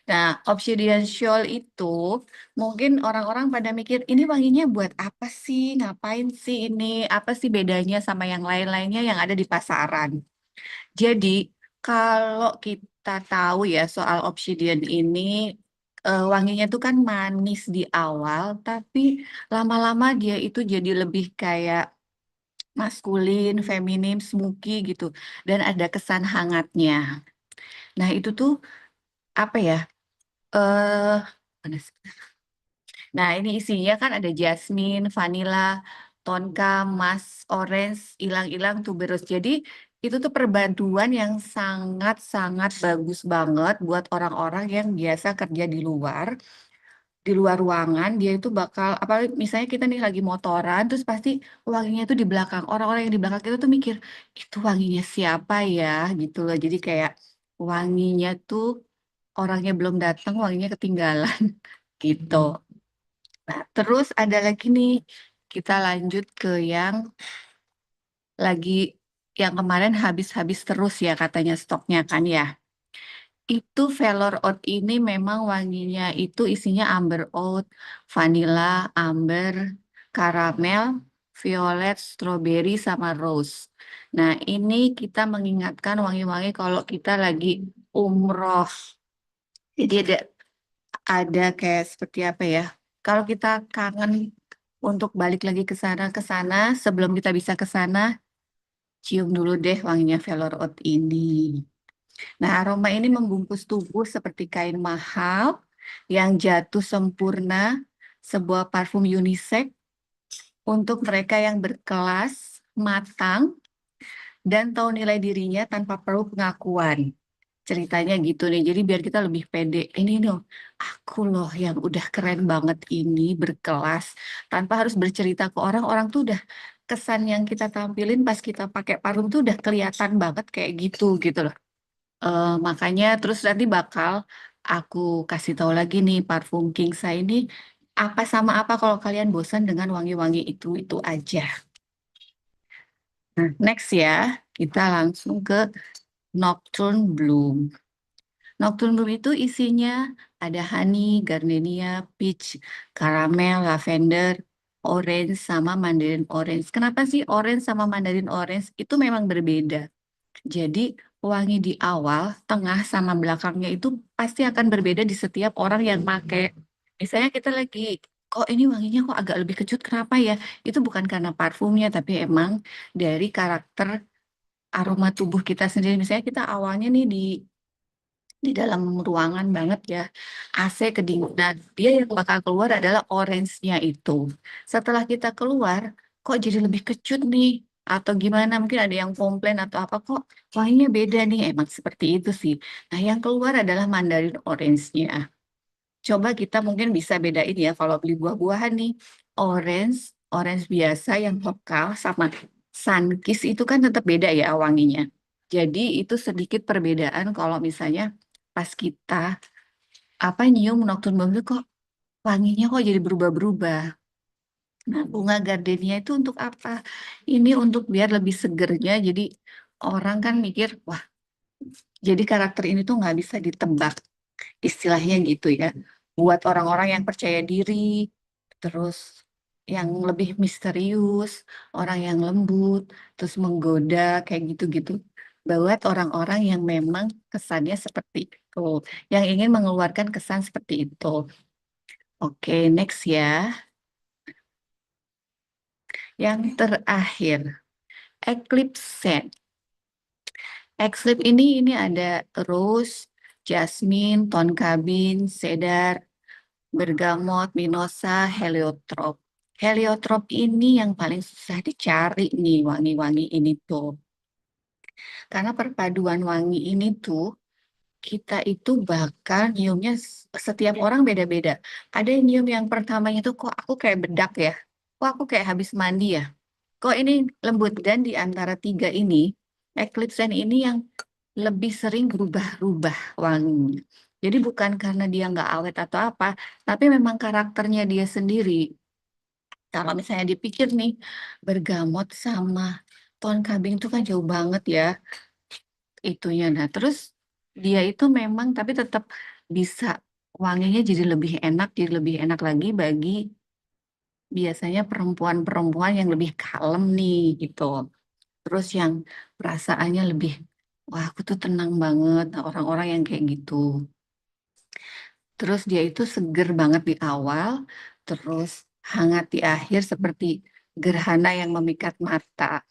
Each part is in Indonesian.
Nah, Obsidian Shoal itu mungkin orang-orang pada mikir, ini wanginya buat apa sih? Ngapain sih ini? Apa sih bedanya sama yang lain-lainnya yang ada di pasaran? Jadi, kalau kita tahu ya soal Obsidian ini, wanginya tuh kan manis di awal, tapi lama-lama dia itu jadi lebih kayak maskulin, feminim, smoky gitu. Dan ada kesan hangatnya. Nah, itu tuh apa ya? eh mana sih? Nah, ini isinya kan ada jasmine, vanilla, tonka, musk, orange, ilang-ilang, tuberose. Jadi, itu tuh perpaduan yang sangat-sangat bagus banget buat orang-orang yang biasa kerja di luar ruangan. Dia itu bakal, apa misalnya kita nih lagi motoran, terus pasti wanginya tuh di belakang. Orang-orang yang di belakang kita tuh mikir, itu wanginya siapa ya? Gitu loh. Jadi kayak wanginya tuh orangnya belum datang, wanginya ketinggalan gitu. Nah, terus ada lagi nih, kita lanjut ke yang lagi yang kemarin habis-habis terus ya katanya stoknya kan ya. Itu Velor Oud ini memang wanginya itu isinya amber oud, vanilla, amber, karamel, violet, strawberry, sama rose. Nah, ini kita mengingatkan wangi-wangi kalau kita lagi umroh. Jadi ada kayak seperti apa ya? Kalau kita kangen untuk balik lagi ke sana, sebelum kita bisa ke sana, cium dulu deh wanginya Velor Oud ini. Nah, aroma ini membungkus tubuh seperti kain mahal yang jatuh sempurna, sebuah parfum unisex untuk mereka yang berkelas, matang, dan tahu nilai dirinya tanpa perlu pengakuan. Ceritanya gitu nih, jadi biar kita lebih pede. Ini loh, aku loh yang udah keren banget ini, berkelas. Tanpa harus bercerita ke orang, orang tuh udah kesan yang kita tampilin pas kita pakai parfum tuh udah kelihatan banget kayak gitu loh. Makanya terus nanti bakal aku kasih tahu lagi nih parfum King Size ini apa sama apa kalau kalian bosan dengan wangi-wangi itu aja. Nah, next ya, kita langsung ke Nocturne Bloom. Nocturne Bloom itu isinya ada honey, gardenia, peach, caramel, lavender, orange, sama mandarin orange. Kenapa sih orange sama mandarin orange itu memang berbeda? Jadi wangi di awal, tengah, sama belakangnya itu pasti akan berbeda di setiap orang yang pakai. Misalnya kita lagi, kok ini wanginya kok agak lebih kecut, kenapa ya? Itu bukan karena parfumnya, tapi emang dari karakter aroma tubuh kita sendiri. Misalnya kita awalnya nih di dalam ruangan banget ya, AC kedinginan. Dia yang bakal keluar adalah orange-nya itu. Setelah kita keluar, kok jadi lebih kecut nih? Atau gimana? Mungkin ada yang komplain atau apa kok wanginya beda nih. Emang seperti itu sih. Nah, yang keluar adalah mandarin orange-nya. Coba kita mungkin bisa bedain ya kalau beli buah-buahan nih. Orange, orange biasa yang lokal sama Sunkist itu kan tetap beda ya wanginya. Jadi itu sedikit perbedaan kalau misalnya pas kita apa nyium Nocturne Bloom itu kok wanginya kok jadi berubah-berubah. Nah, bunga gardenia itu untuk apa? Ini untuk biar lebih segernya. Jadi orang kan mikir, wah, jadi karakter ini tuh nggak bisa ditebak, istilahnya gitu ya. Buat orang-orang yang percaya diri, terus yang lebih misterius, orang yang lembut, terus menggoda, kayak gitu-gitu. Buat orang-orang yang memang kesannya seperti itu, yang ingin mengeluarkan kesan seperti itu. Oke, next ya. Yang terakhir, Eclipse Scent. Eclipse ini ada rose, jasmine, tonkabin, cedar, bergamot, mimosa, heliotrop. Heliotrop ini yang paling susah dicari nih wangi-wangi ini tuh. Karena perpaduan wangi ini tuh kita itu bakal nyiumnya setiap orang beda-beda. Ada yang nyium yang pertamanya tuh kok aku kayak bedak ya. Kok aku kayak habis mandi ya. Kok ini lembut dan di antara tiga ini Eclipse ini yang lebih sering berubah-ubah wanginya. Jadi bukan karena dia nggak awet atau apa, tapi memang karakternya dia sendiri. Kalau misalnya dipikir nih, bergamot sama pohon kambing itu kan jauh banget ya itunya. Nah, terus dia itu memang tapi tetap bisa wanginya jadi lebih enak lagi bagi biasanya perempuan-perempuan yang lebih kalem nih gitu. Terus yang perasaannya lebih, wah aku tuh tenang banget, nah, orang-orang yang kayak gitu. Terus dia itu seger banget di awal, terus hangat di akhir seperti gerhana yang memikat mata.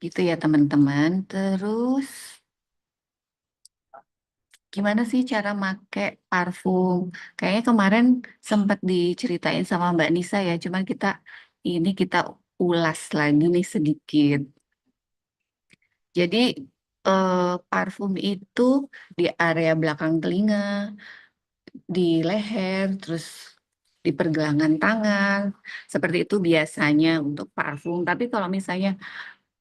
Gitu ya teman-teman. Terus gimana sih cara make parfum? Kayaknya kemarin sempat diceritain sama Mbak Nisa ya, cuman kita ulas lagi nih sedikit. Jadi parfum itu di area belakang telinga, di leher, terus di pergelangan tangan. Seperti itu biasanya untuk parfum. Tapi kalau misalnya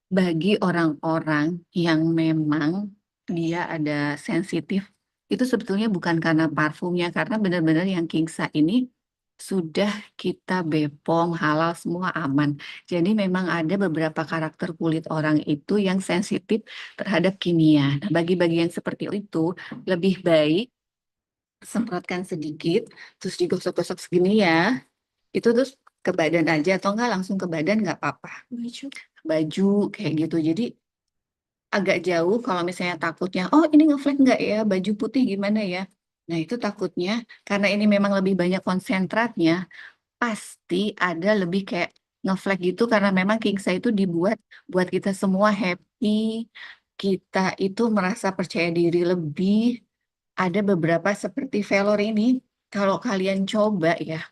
bagi orang-orang yang memang dia ada sensitif, itu sebetulnya bukan karena parfumnya, karena benar-benar yang Kingsa ini sudah kita bepom, halal, semua aman. Jadi memang ada beberapa karakter kulit orang itu yang sensitif terhadap kimia. Nah, bagi-bagi yang seperti itu, lebih baik semprotkan sedikit, terus digosok-gosok segini ya. Itu terus ke badan aja, atau enggak langsung ke badan nggak apa-apa. Baju kayak gitu. Jadi agak jauh kalau misalnya takutnya, oh ini ngeflek nggak ya, baju putih gimana ya. Nah itu takutnya, karena ini memang lebih banyak konsentratnya, pasti ada lebih kayak ngeflek gitu, karena memang Kingsa itu dibuat buat kita semua happy, kita itu merasa percaya diri lebih. Ada beberapa seperti velor ini, kalau kalian coba ya,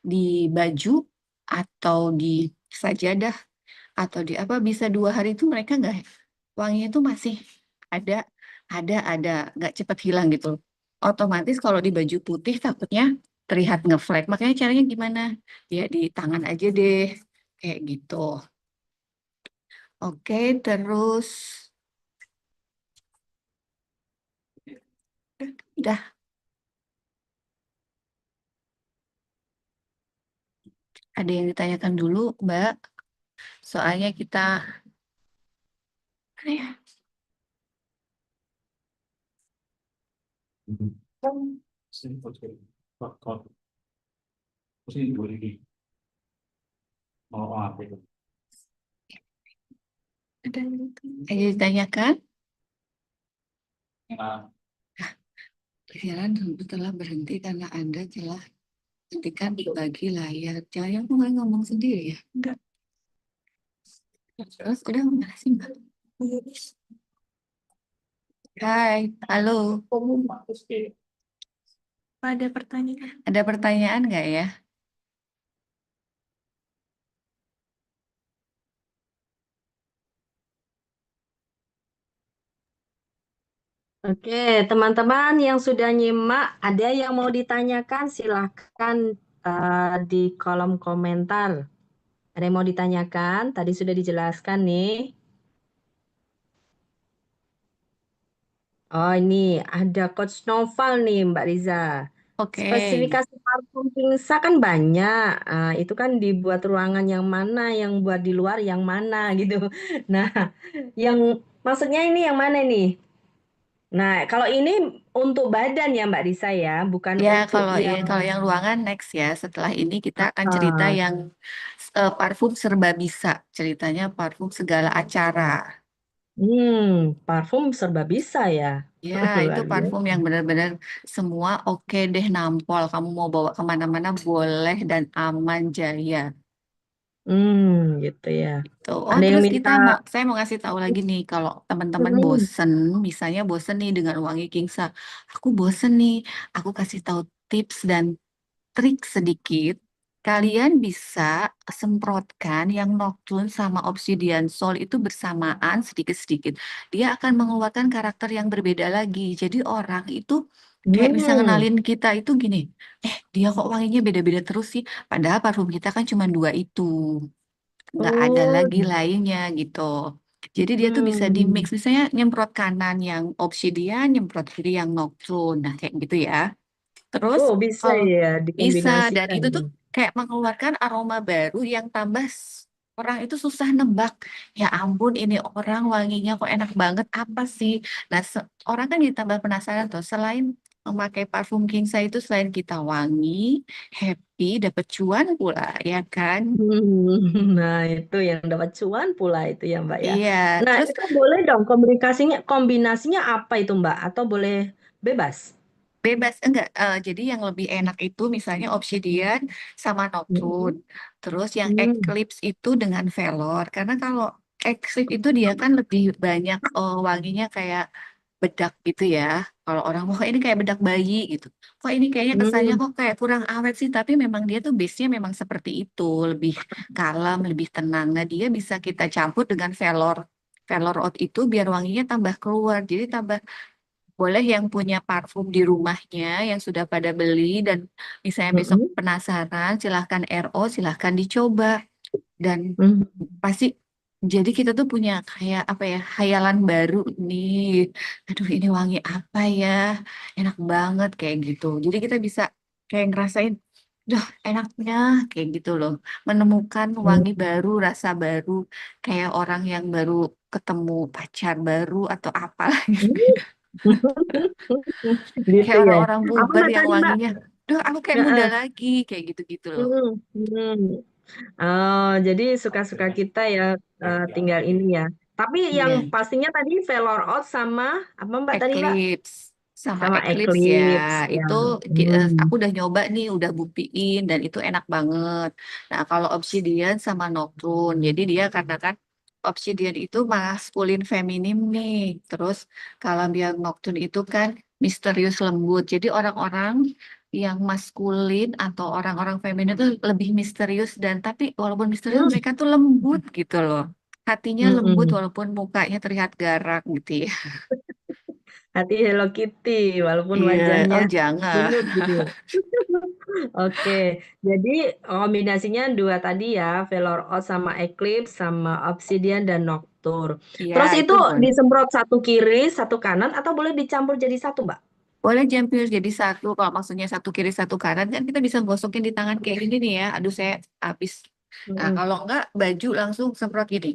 di baju atau di sajadah atau di apa, bisa 2 hari itu mereka nggak, wanginya itu masih ada, ada, nggak cepat hilang gitu loh. Otomatis kalau di baju putih takutnya terlihat ngeflek. Makanya caranya gimana? Ya di tangan aja deh, kayak gitu. Oke, terus udah ada yang ditanyakan dulu, Mbak. Soalnya kita, ya, ada yang ditanyakan. Pikiran telah berhenti karena ada celah ketika berbagi layar. Jangan yang mulai ngomong sendiri ya. Enggak. Terus udah mana sih Mbak? Hai, halo. Ada pertanyaan? Ada pertanyaan nggak ya? Oke, teman-teman yang sudah nyimak, ada yang mau ditanyakan, silahkan di kolom komentar. Ada yang mau ditanyakan? Tadi sudah dijelaskan nih. Oh, ini ada Coach Noval nih, Mbak Riza. Oke. Spesifikasi parfum Kingsa kan banyak. Itu kan dibuat ruangan yang mana, yang buat di luar yang mana gitu. Nah, yang maksudnya ini yang mana nih? Nah, kalau ini untuk badan ya Mbak Risa ya, bukan Ya, untuk yang kalau yang ruangan next ya. Setelah ini kita akan cerita ah, yang parfum serba bisa. Ceritanya parfum segala acara. parfum serba bisa ya. Ya, itu Luar parfum biasa. yang benar-benar semua oke deh nampol. Kamu mau bawa kemana-mana boleh dan aman jaya. Gitu ya. Tuh. Oh, Ada yang terus minta saya mau ngasih tahu lagi nih, kalau teman-teman hmm, bosen, misalnya bosen nih dengan wangi Kingsa, aku bosen nih, aku kasih tahu tips dan trik sedikit. Kalian bisa semprotkan yang Nocturne sama Obsidian Soul itu bersamaan sedikit-sedikit. Dia akan mengeluarkan karakter yang berbeda lagi. Jadi orang itu kayak bisa hmm, ngenalin kita itu gini, dia kok wanginya beda-beda terus sih. Padahal parfum kita kan cuma 2 itu, nggak ada oh, lagi lainnya gitu. Jadi dia tuh bisa di mix, hmm. misalnya nyemprot kanan yang Obsidian, nyemprot kiri yang Nocturne. Nah, kayak gitu ya. Terus Oh, bisa kalau ya bisa, dan dikombinasikan itu ya. tuh kayak mengeluarkan aroma baru yang tambah orang itu susah nebak. Ya ampun, ini orang wanginya kok enak banget, apa sih? Nah, orang kan ditambah penasaran tuh. Selain memakai parfum Kingsa itu selain kita wangi, happy, dapat cuan pula, ya kan? Nah, itu yang dapat cuan pula itu ya, Mbak ya. Iya, Nah, terus itu boleh dong kombinasinya apa itu, Mbak? Atau boleh bebas? bebas enggak. Jadi yang lebih enak itu misalnya Obsidian sama Nocturne. Mm-mm. Terus yang Hmm. Eclipse itu dengan Velor. Karena kalau Eclipse itu dia kan lebih banyak wanginya kayak bedak gitu ya. Kalau orang mau ini kayak bedak bayi gitu. Kok ini kayaknya kesannya Hmm. kok kayak kurang awet sih, tapi memang dia tuh base-nya memang seperti itu, lebih kalem, lebih tenang. Nah, dia bisa kita campur dengan Velor. Velor Oud itu biar wanginya tambah keluar. Jadi tambah boleh yang punya parfum di rumahnya yang sudah pada beli dan misalnya besok Mm-mm. penasaran, silahkan RO, silahkan dicoba. Dan Hmm. pasti jadi kita tuh punya kayak apa ya, hayalan baru nih. Aduh, ini wangi apa ya? Enak banget kayak gitu. Jadi kita bisa kayak ngerasain, duh enaknya kayak gitu loh. Menemukan Hmm. wangi baru, rasa baru, kayak orang yang baru ketemu pacar baru atau apa gitu. Gitu Kayak ya. orang-orang Apa bubar Mbak yang tadi, Mbak? wanginya, duh aku kayak muda Heeh. lagi kayak gitu-gitu loh. Hmm. Hmm. Oh, jadi suka-suka kita ya, tinggal ini ya. Tapi yang Iya. pastinya tadi Velor Out sama apa Mbak tadi, Mbak? Eclipse sama Sama Eclipse ya Eclipse ya. itu Hmm. aku udah nyoba nih udah buktiin dan itu enak banget. Nah kalau Obsidian sama Nocturne jadi dia karena kan Obsidian itu maskulin feminim nih, terus kalau yang Nocturne itu kan misterius lembut, jadi orang-orang yang maskulin atau orang-orang feminin itu lebih misterius dan tapi walaupun misterius Hmm. mereka tuh lembut gitu loh, hatinya lembut Mm-mm. walaupun mukanya terlihat garang gitu ya. Hati Hello Kitty, walaupun Iya, wajahnya oh jangan. imut gitu ya. Oke, jadi kombinasinya dua tadi ya, Velor Oud sama Eclipse sama Obsidian dan Nocturne. Iya, Terus itu itu boleh. disemprot satu kiri, satu kanan, atau boleh dicampur jadi satu, Mbak? Boleh jempol jadi satu. Kalau maksudnya satu kiri satu kanan kan kita bisa gosokin di tangan kayak gini nih ya. Aduh saya habis. Nah Mm-mm. kalau enggak baju langsung semprot gini.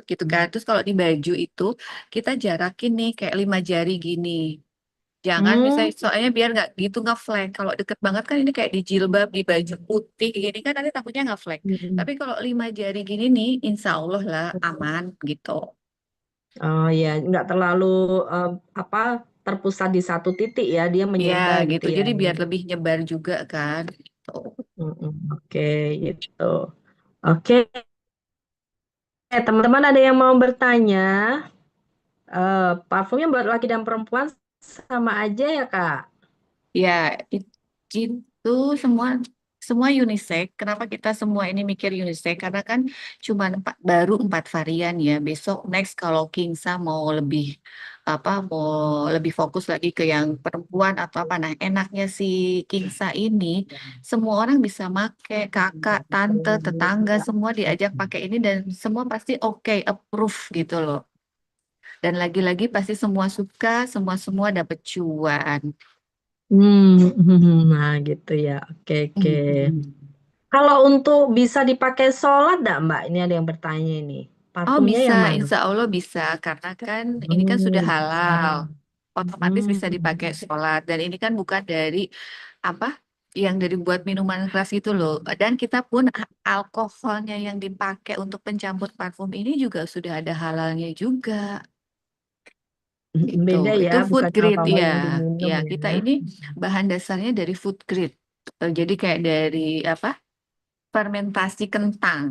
Gitu kan. Terus kalau di baju itu kita jarakin nih kayak 5 jari gini. Jangan Hmm. misalnya soalnya biar nggak gitu ngeflank. Kalau deket banget kan ini kayak di jilbab, di baju putih gini kan nanti takutnya ngeflank. Mm-mm. Tapi kalau 5 jari gini nih, insya Allah lah aman gitu. Oh ya, nggak terlalu eh, apa terpusat di satu titik ya, dia Ya menyebar gitu gitu. ya. Jadi biar lebih nyebar juga kan. Gitu. Mm-mm. Oke, gitu. Oke, teman-teman ada yang mau bertanya? Parfumnya buat laki dan perempuan sama aja ya, Kak? Ya, it- itu semua semua unisex. Kenapa kita semua ini mikir unisex? Karena kan cuma baru 4 varian ya. Besok next kalau Kingsa mau lebih apa mau lebih fokus lagi ke yang perempuan atau apa. Nah, enaknya si Kingsa ini semua orang bisa make, kakak, tante, tetangga semua diajak pakai ini dan semua pasti oke, approve gitu loh. Dan lagi-lagi pasti semua suka, semua-semua dapet cuan. Hmm, nah gitu ya. Oke, oke. Kalau untuk bisa dipakai sholat enggak, Mbak? Ini ada yang bertanya ini. Oh Parfumnya bisa, yang mana? insya Allah bisa, karena kan ini kan sudah Hmm, halal, otomatis bisa hmm, dipakai sholat. Dan ini kan bukan dari apa, yang dari buat minuman keras itu loh. Dan kita pun alkoholnya yang dipakai untuk pencampur parfum ini juga sudah ada halalnya juga. Itu, beda ya, itu food bukan grade alkohol ya. yang diminum Ya, ya. kita ini bahan dasarnya dari food grade. Jadi kayak dari apa, fermentasi kentang.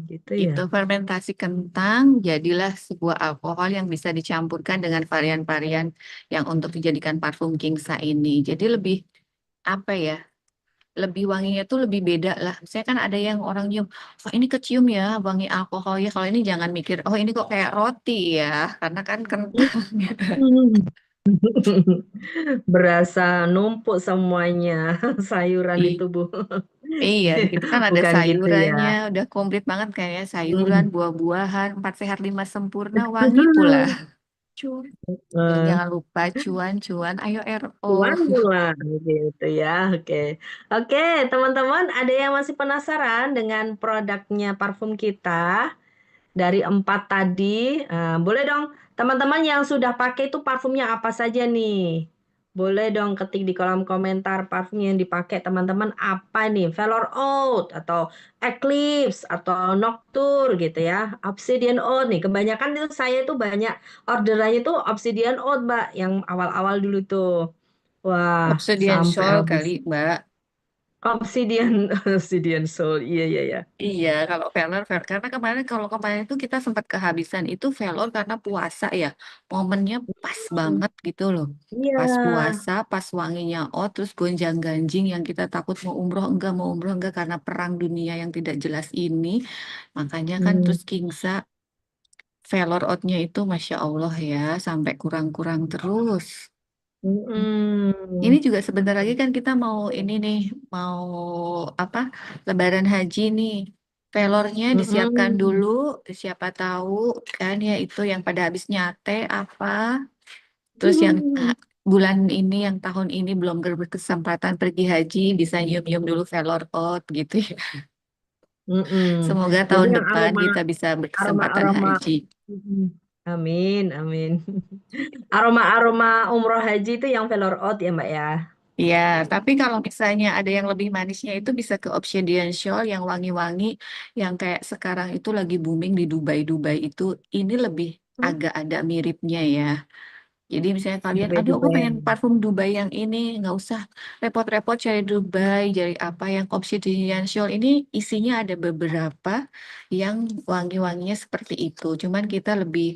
Gitu ya. Itu fermentasi kentang jadilah sebuah alkohol yang bisa dicampurkan dengan varian-varian yang untuk dijadikan parfum Kingsa ini. Jadi lebih apa ya? Lebih wanginya tuh lebih beda lah. Misalnya kan ada yang orang nyium, oh ini kecium ya wangi alkohol ya. Kalau ini jangan mikir, oh ini kok kayak roti ya, karena kan kentang. Hmm. Berasa numpuk semuanya sayuran di Ih, tubuh. iya, itu kan ada Bukan gitu ya. sayurannya, udah komplit banget kayaknya sayuran, Hmm. buah-buahan, 4 sehat 5 sempurna, wangi pula. Terus Eh, jangan lupa cuan-cuan, ayo RO. Cuan bulan gitu ya. Oke. Oke, teman-teman, ada yang masih penasaran dengan produknya parfum kita dari empat tadi? Boleh dong Teman-teman yang sudah pakai itu parfumnya apa saja nih? Boleh dong ketik di kolom komentar parfum yang dipakai teman-teman apa nih? Velour Oud atau Eclipse atau Noctur gitu ya. Obsidian Oud nih. Kebanyakan itu saya itu banyak orderannya itu Obsidian Oud, Mbak, yang awal-awal dulu tuh. Wah, Obsidian sampai Shawl habis. kali, Mbak. Obsidian, Obsidian Soul. Iya, iya, iya. Iya, kalau Velor, karena kalau kemarin itu kita sempat kehabisan itu Velor karena puasa ya, momennya pas Hmm, banget gitu loh. iya. Pas puasa, pas wanginya, oh terus gonjang-ganjing yang kita takut mau umroh enggak karena perang dunia yang tidak jelas ini. Makanya kan Hmm. terus Kingsa Velor Outnya itu Masya Allah ya, sampai kurang-kurang terus. Ini Mm-mm. juga sebentar lagi kan kita mau ini nih, mau apa? Lebaran haji nih. Velornya disiapkan Mm-mm. dulu, siapa tahu kan ya itu yang pada habis nyate apa. Terus yang bulan ini, yang tahun ini belum berkesempatan pergi haji, bisa nyium-nyium dulu velor out gitu ya. Mm-mm. Semoga Jadi tahun yang depan aroma kita bisa aroma berkesempatan aroma. haji. Mm-mm. Amin, amin. Aroma aroma umroh haji itu yang velour out ya, Mbak ya. Ya, tapi kalau misalnya ada yang lebih manisnya itu bisa ke Obsidian Shawl yang wangi-wangi, yang kayak sekarang itu lagi booming di Dubai-Dubai itu, ini lebih Hmm. agak ada miripnya ya. Jadi misalnya kalian, Dubai aduh aku Dubai. pengen parfum Dubai yang ini, nggak usah repot-repot cari Dubai, cari apa yang Obsidian Shawl ini isinya ada beberapa yang wangi-wanginya seperti itu. Cuman kita lebih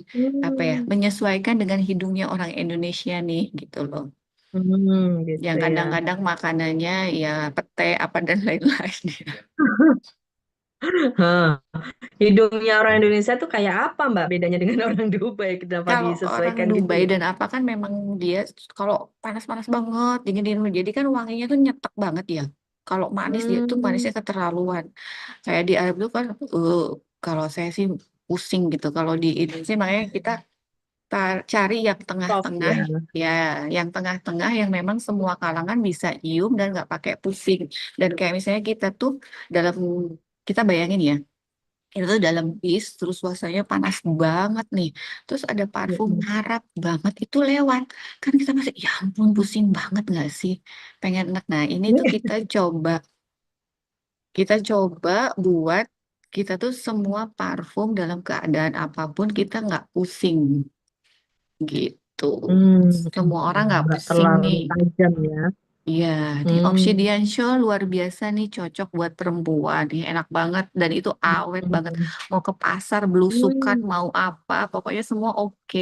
apa ya, Hmm. menyesuaikan dengan hidungnya orang Indonesia nih gitu loh. Gitu Yang ya. kadang-kadang makanannya ya pete apa dan lain-lain. Hah. Hidungnya orang Indonesia tuh kayak apa, Mbak? Bedanya dengan orang Dubai? Kenapa Kalau orang disesuaikan gitu Dubai ya? dan apa kan memang dia kalau panas-panas banget, dingin-dingin jadi kan wanginya tuh nyetek banget ya. Kalau manis dia tuh Hmm. manisnya keterlaluan. Kayak di Arab itu kan uh, kalau saya sih pusing gitu. Kalau di Indonesia makanya kita cari yang Soft tengah-tengah ya. ya, yang tengah-tengah yang memang semua kalangan bisa nyium dan nggak pakai pusing. Dan kayak misalnya kita tuh dalam kita bayangin ya itu tuh dalam bis terus suasananya panas banget nih terus ada parfum Mm-mm. Arab banget itu lewat kan kita masih ya ampun pusing banget nggak sih pengen enak nah ini tuh kita coba buat kita tuh semua parfum dalam keadaan apapun kita nggak pusing gitu semua orang nggak Nggak pusing terlalu nih. tajam ya. Iya, di Hmm. Obsidian Show luar biasa nih, cocok buat perempuan. Nih, enak banget dan itu awet banget. Hmm. Mau ke pasar, belusukan, Hmm. mau apa, pokoknya semua oke.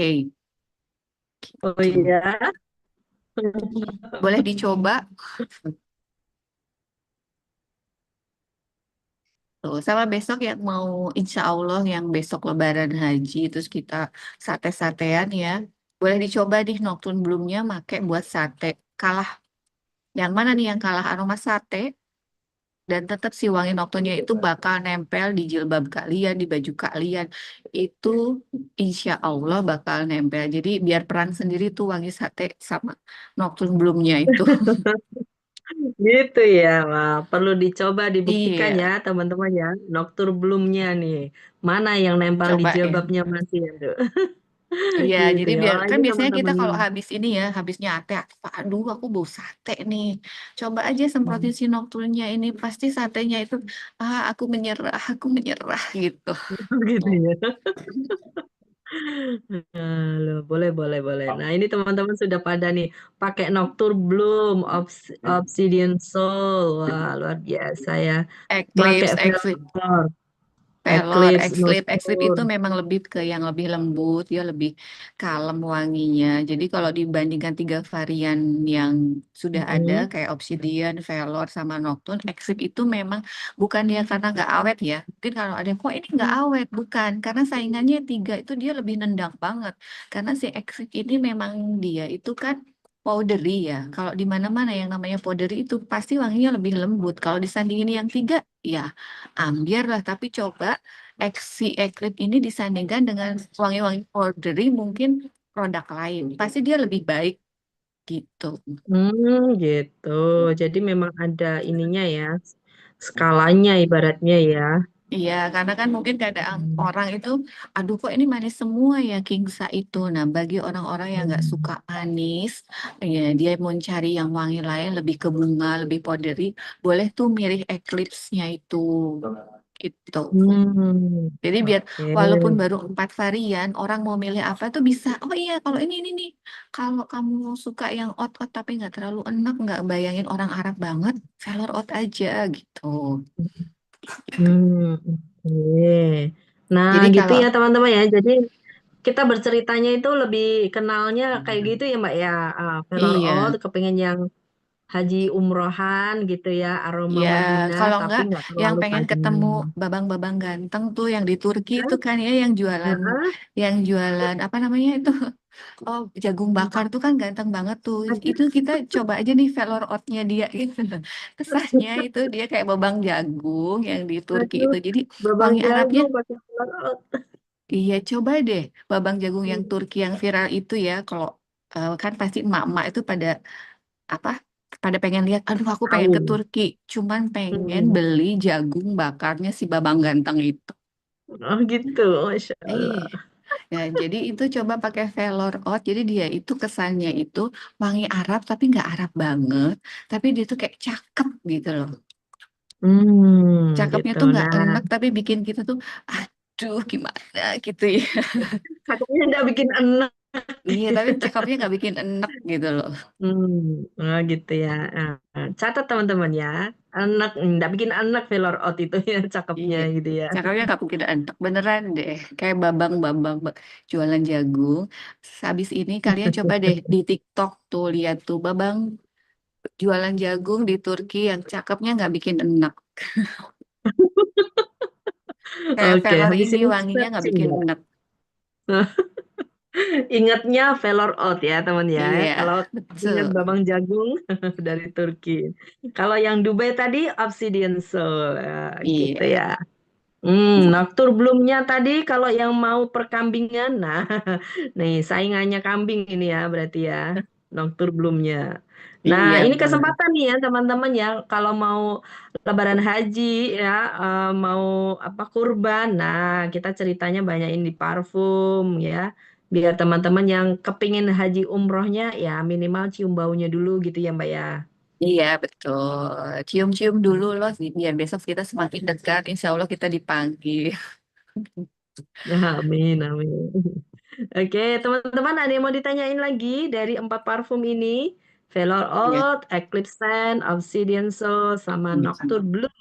Oh Tuh. iya. Boleh dicoba. Tuh, sama besok yang mau insya Allah yang besok Lebaran Haji, terus kita sate-satean ya. Boleh dicoba di Nocturne Bloomnya, make buat sate. Kalah, yang mana nih yang kalah aroma sate? Dan tetap si wangi noktonya itu bakal nempel di jilbab kalian, di baju kalian. Itu insya Allah bakal nempel. Jadi biar perang sendiri tuh wangi sate sama nocturne bloomnya itu. Gitu ya, wah, perlu dicoba dibuktikan ya Iya, teman-teman ya. Noctur Bloom-nya nih, mana yang nempel di coba ya. jilbabnya masih ada. Iya, Gitu jadi ya. biar Wah, kan ini biasanya kita teman-teman. kalau habis ini ya, habis nyate, aduh aku bau sate nih. Coba aja semprotin si nocturne-nya ini, pasti satenya itu, aku menyerah gitu. Gitu ya. Loh, boleh, boleh, boleh. Nah, ini teman-teman sudah pada nih pakai Noctur Bloom, Obsidian Soul. Wah, luar biasa ya. Pakai Eclipse, Eclipse. Velvet, Pelor, Eclipse, X-Lip Noctur. itu memang lebih ke yang lebih lembut, dia lebih kalem wanginya. Jadi kalau dibandingkan tiga varian yang sudah ada, Hmm. kayak Obsidian, Velor, sama Nocturne, X-Lip itu memang bukan dia karena nggak awet ya. Mungkin kalau ada, kok ini nggak awet? Bukan, karena saingannya tiga itu dia lebih nendang banget. Karena si X-Lip ini memang dia itu kan powdery ya. Kalau di mana-mana yang namanya powdery itu pasti wanginya lebih lembut. Kalau disandingin yang tiga, ya ambiar lah. Tapi coba si Eclipse ini disandingkan dengan wangi-wangi powdery mungkin produk lain. Pasti dia lebih baik gitu. Gitu. Jadi memang ada ininya ya, skalanya ibaratnya ya. Iya, karena kan mungkin kadang Hmm. orang itu, aduh kok ini manis semua ya Kingsa itu. Nah, bagi orang-orang yang nggak suka Hmm. manis, ya dia mau cari yang wangi lain, lebih ke bunga, lebih powdery, boleh tuh milih Eclipse-nya itu. Gitu. Hmm. Jadi biar Oke. walaupun baru 4 varian, orang mau milih apa tuh bisa. Oh iya, kalau ini nih. Kalau kamu suka yang oat-oat tapi nggak terlalu enak, nggak bayangin orang Arab banget, Velor Oat aja gitu. Hmm, oke. Nah, Jadi gitu kalau ya teman-teman ya. Jadi kita berceritanya itu lebih kenalnya kayak gitu ya Mbak ya. Velor Oat iya. kepengen yang haji umrohan gitu ya, aroma Ya, Madinah kalau tapi enggak nggak yang terlalu pengen ketemu padat. babang-babang ganteng tuh yang di Turki itu Hah? kan ya Heeh. yang jualan apa namanya itu? Oh, jagung bakar tuh kan ganteng banget tuh. Itu kita coba aja nih velor oatnya dia gitu. Kesannya itu dia kayak babang jagung yang di Turki Aduh, itu. Jadi babang wangi Arabnya jagung pakai telur. iya coba deh babang jagung yang Turki yang viral itu ya. Kalau kan pasti emak-emak itu pada apa pengen lihat aduh aku pengen ke Tahu. Turki cuman pengen Hmm. beli jagung bakarnya si Babang Ganteng itu Oh gitu, Masya eh Allah. ya jadi itu coba pakai Velor Oat jadi dia itu kesannya itu wangi Arab tapi nggak Arab banget tapi dia tuh kayak cakep gitu loh cakepnya Gitu. tuh nggak Nah, enak tapi bikin kita tuh aduh gimana gitu ya cakepnya udah bikin enak. iya tapi cakepnya nggak bikin enak gitu loh Oh gitu ya. Catat teman-teman ya. Enak, nggak bikin enak velor out itu ya cakepnya iya gitu ya. cakepnya nggak bikin enak beneran deh kayak jualan jagung. Habis ini kalian coba deh di TikTok tuh lihat tuh babang jualan jagung di Turki yang cakepnya nggak bikin enak. Kayak Oke, Velor habis ini ini wanginya nggak searching bikin ya. enak. Ingatnya velor out ya teman ya. Iya, Kalau ingat betul. Babang Jagung dari Turki. Kalau yang Dubai tadi Obsidian Soul. Gitu Iya, ya. Noktur belumnya tadi kalau yang mau perkambingan, nah, nih saingannya kambing ini ya berarti ya, noktur belumnya. Nah, iya ini boleh. kesempatan nih ya teman-teman ya, kalau mau Lebaran Haji ya, mau apa kurban, nah kita ceritanya banyakin di parfum ya, biar teman-teman yang kepingin haji umrohnya ya minimal cium baunya dulu gitu ya Mbak ya. Iya, betul. Cium-cium dulu loh, biar besok kita semakin dekat. Insya Allah kita dipanggil. Amin, amin. Oke, teman-teman ada yang mau ditanyain lagi dari 4 parfum ini? Velour Iya. Oud, Eclipse Scent, Obsidian Soul, sama Nocturne Blue.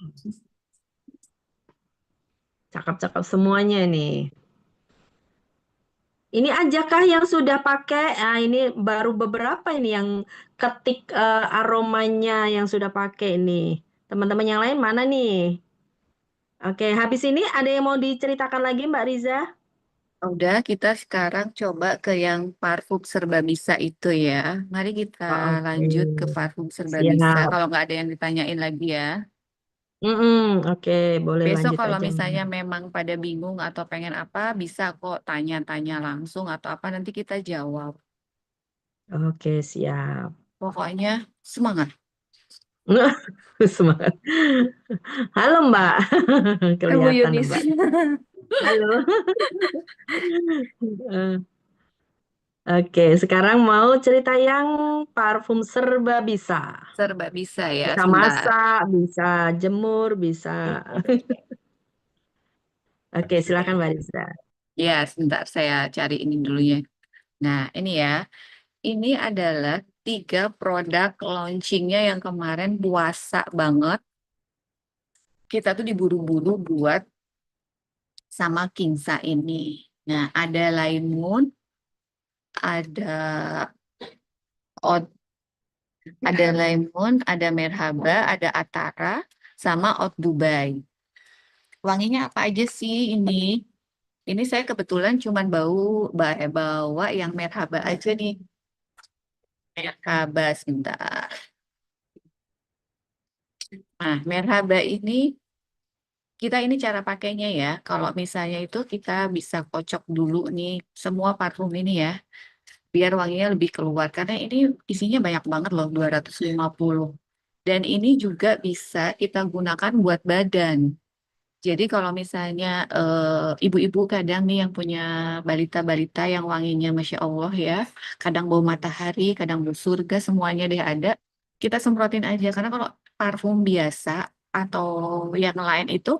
Cakep-cakep semuanya nih. Ini aja kah yang sudah pakai? Nah, ini baru beberapa ini yang ketik aromanya yang sudah pakai ini. Teman-teman yang lain mana nih? Oke, habis ini ada yang mau diceritakan lagi Mbak Riza? Udah, kita sekarang coba ke yang parfum serba bisa itu ya. Mari kita Oh, oke, lanjut ke parfum serba bisa. siap. Kalau nggak ada yang ditanyain lagi ya. Oke, boleh Besok lanjut kalau aja. misalnya memang pada bingung atau pengen apa, bisa kok tanya-tanya langsung atau apa nanti kita jawab. Oke, siap. Pokoknya semangat. Semangat. Halo Mbak, Bu kelihatan Yunis. Mbak. Halo. Eh, Oke, sekarang mau cerita yang parfum serba bisa. Serba bisa ya, Bisa sebentar. masak, bisa jemur, bisa. Oke, silakan Mbak Risa. Ya, sebentar saya cari ini dulu ya. Nah, ini ya. Ini adalah 3 produk launchingnya yang kemarin puasa banget. Kita tuh diburu-buru buat sama Kingsa ini. Nah, ada Laimun, ada ada Lemon, ada Merhaba, ada Atara, sama Oud Dubai. Wanginya apa aja sih ini? Ini saya kebetulan cuman bawa yang Merhaba aja nih. Merhaba sebentar. Nah, Merhaba ini kita ini cara pakainya ya. Kalau misalnya itu kita bisa kocok dulu nih semua parfum ini ya, biar wanginya lebih keluar. Karena ini isinya banyak banget loh, 250. Dan ini juga bisa kita gunakan buat badan. Jadi kalau misalnya ibu-ibu kadang nih yang punya balita-balita yang wanginya Masya Allah ya, kadang bau matahari, kadang bau surga, semuanya deh ada, kita semprotin aja. Karena kalau parfum biasa atau yang lain itu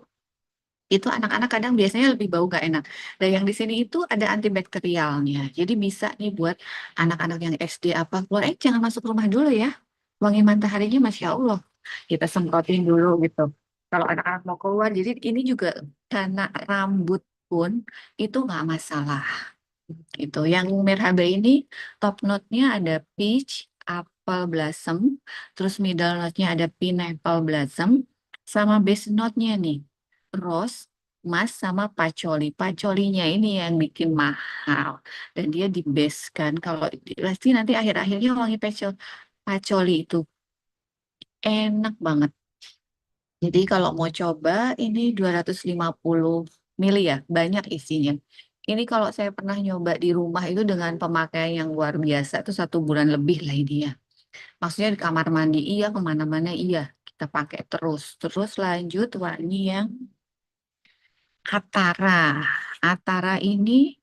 anak-anak kadang biasanya lebih bau gak enak. Dan yang di sini itu ada antibakterialnya. Jadi bisa nih buat anak-anak yang SD apa keluar, jangan masuk rumah dulu ya. Wangi mataharinya Masya Allah. Kita semprotin dulu gitu. Kalau anak-anak mau keluar, jadi ini juga karena rambut pun itu nggak masalah gitu. Yang Merhabe ini top note-nya ada peach, apple blossom, terus middle note-nya ada pineapple blossom, sama base note-nya nih rose, emas sama pacoli. Pacolinya ini yang bikin mahal dan dia di base kan. Kalau pasti nanti akhir-akhirnya wangi pacoli itu enak banget. Jadi kalau mau coba ini 250 mili ya, banyak isinya. Ini kalau saya pernah nyoba di rumah itu dengan pemakaian yang luar biasa itu 1 bulan lebih lah ini ya. Maksudnya di kamar mandi iya, kemana-mana iya. Kita pakai terus. Terus lanjut wangi yang Atara. Atara ini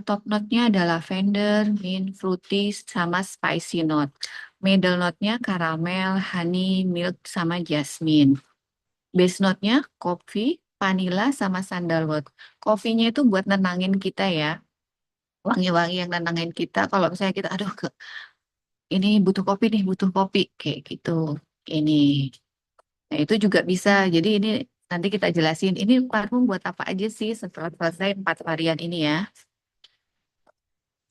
top note-nya ada lavender, mint, fruity, sama spicy note. Middle note-nya caramel, honey, milk, sama jasmine. Base note-nya kopi, vanilla, sama sandalwood. Kopinya itu buat nenangin kita ya. Wangi-wangi yang nenangin kita. Kalau misalnya kita, aduh, ini butuh kopi nih, butuh kopi. Kayak gitu. Ini. Nah, itu juga bisa. Jadi ini nanti kita jelasin. Ini parfum buat apa aja sih setelah selesai 4 varian ini ya.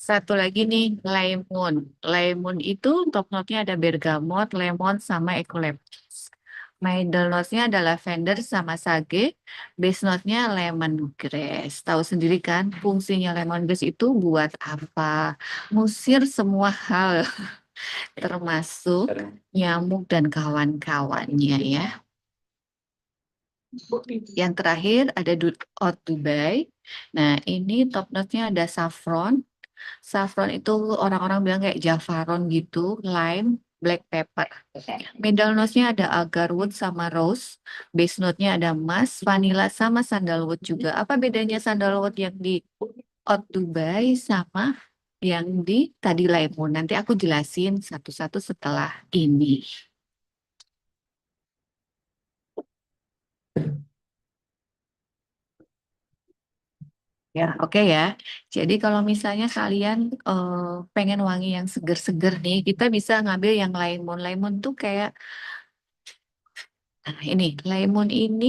Satu lagi nih, lemon. Lemon itu top note-nya ada bergamot, lemon, sama eucalyptus. Middle notes-nya ada lavender sama sage. Base note-nya lemongrass. Tahu sendiri kan, fungsinya lemongrass itu buat apa? Musir semua hal, termasuk nyamuk dan kawan-kawannya ya. Yang terakhir ada Oud Dubai. Nah, ini top note-nya ada saffron. Saffron itu orang-orang bilang kayak Javaron gitu, lime, black pepper. Middle notes-nya ada agarwood sama rose. Base note-nya ada emas, vanilla sama sandalwood juga. Apa bedanya sandalwood yang di Oud Dubai sama yang di tadi lemon? Nanti aku jelasin satu-satu setelah ini. Ya, oke ya. Jadi kalau misalnya kalian eh, pengen wangi yang seger-seger nih, kita bisa ngambil yang lemon. Lemon tuh kayak, nah ini, lemon ini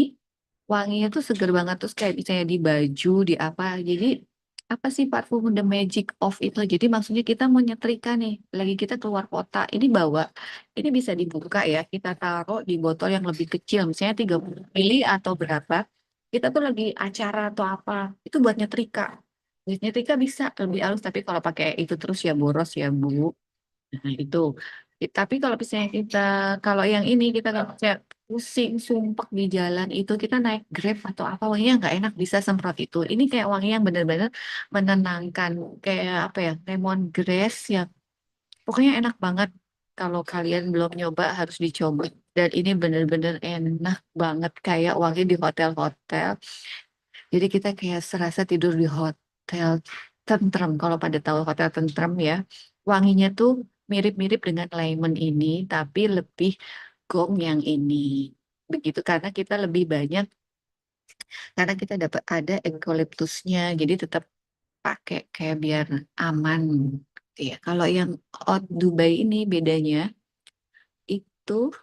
wanginya tuh seger banget. Terus kayak misalnya di baju, di apa. Jadi apa sih parfum the magic of itu? Jadi maksudnya kita mau nyetrika nih, lagi kita keluar kota, ini bawa, ini bisa dibuka ya, kita taruh di botol yang lebih kecil, misalnya 30 mili atau berapa. Kita tuh lagi acara atau apa, itu buat nyetrika. Nyetrika bisa lebih halus, tapi kalau pakai itu terus ya boros ya Bu. Nah, itu. Tapi kalau misalnya kita, kalau yang ini kita nggak kayak pusing, sumpek di jalan itu kita naik Grab atau apa wanginya nggak enak bisa semprot itu. Ini kayak wangi yang benar-benar menenangkan, kayak apa ya, lemongrass ya. Pokoknya enak banget. Kalau kalian belum nyoba harus dicoba. Dan ini benar-benar enak banget kayak wangi di hotel-hotel. Jadi kita kayak serasa tidur di hotel tentrem. Kalau pada tahu hotel tentrem ya, wanginya tuh mirip-mirip dengan lemon ini, tapi lebih gong yang ini. Begitu karena kita lebih banyak, karena kita dapat ada eukaliptusnya, jadi tetap pakai kayak biar aman. Ya, kalau yang Oud Dubai ini bedanya itu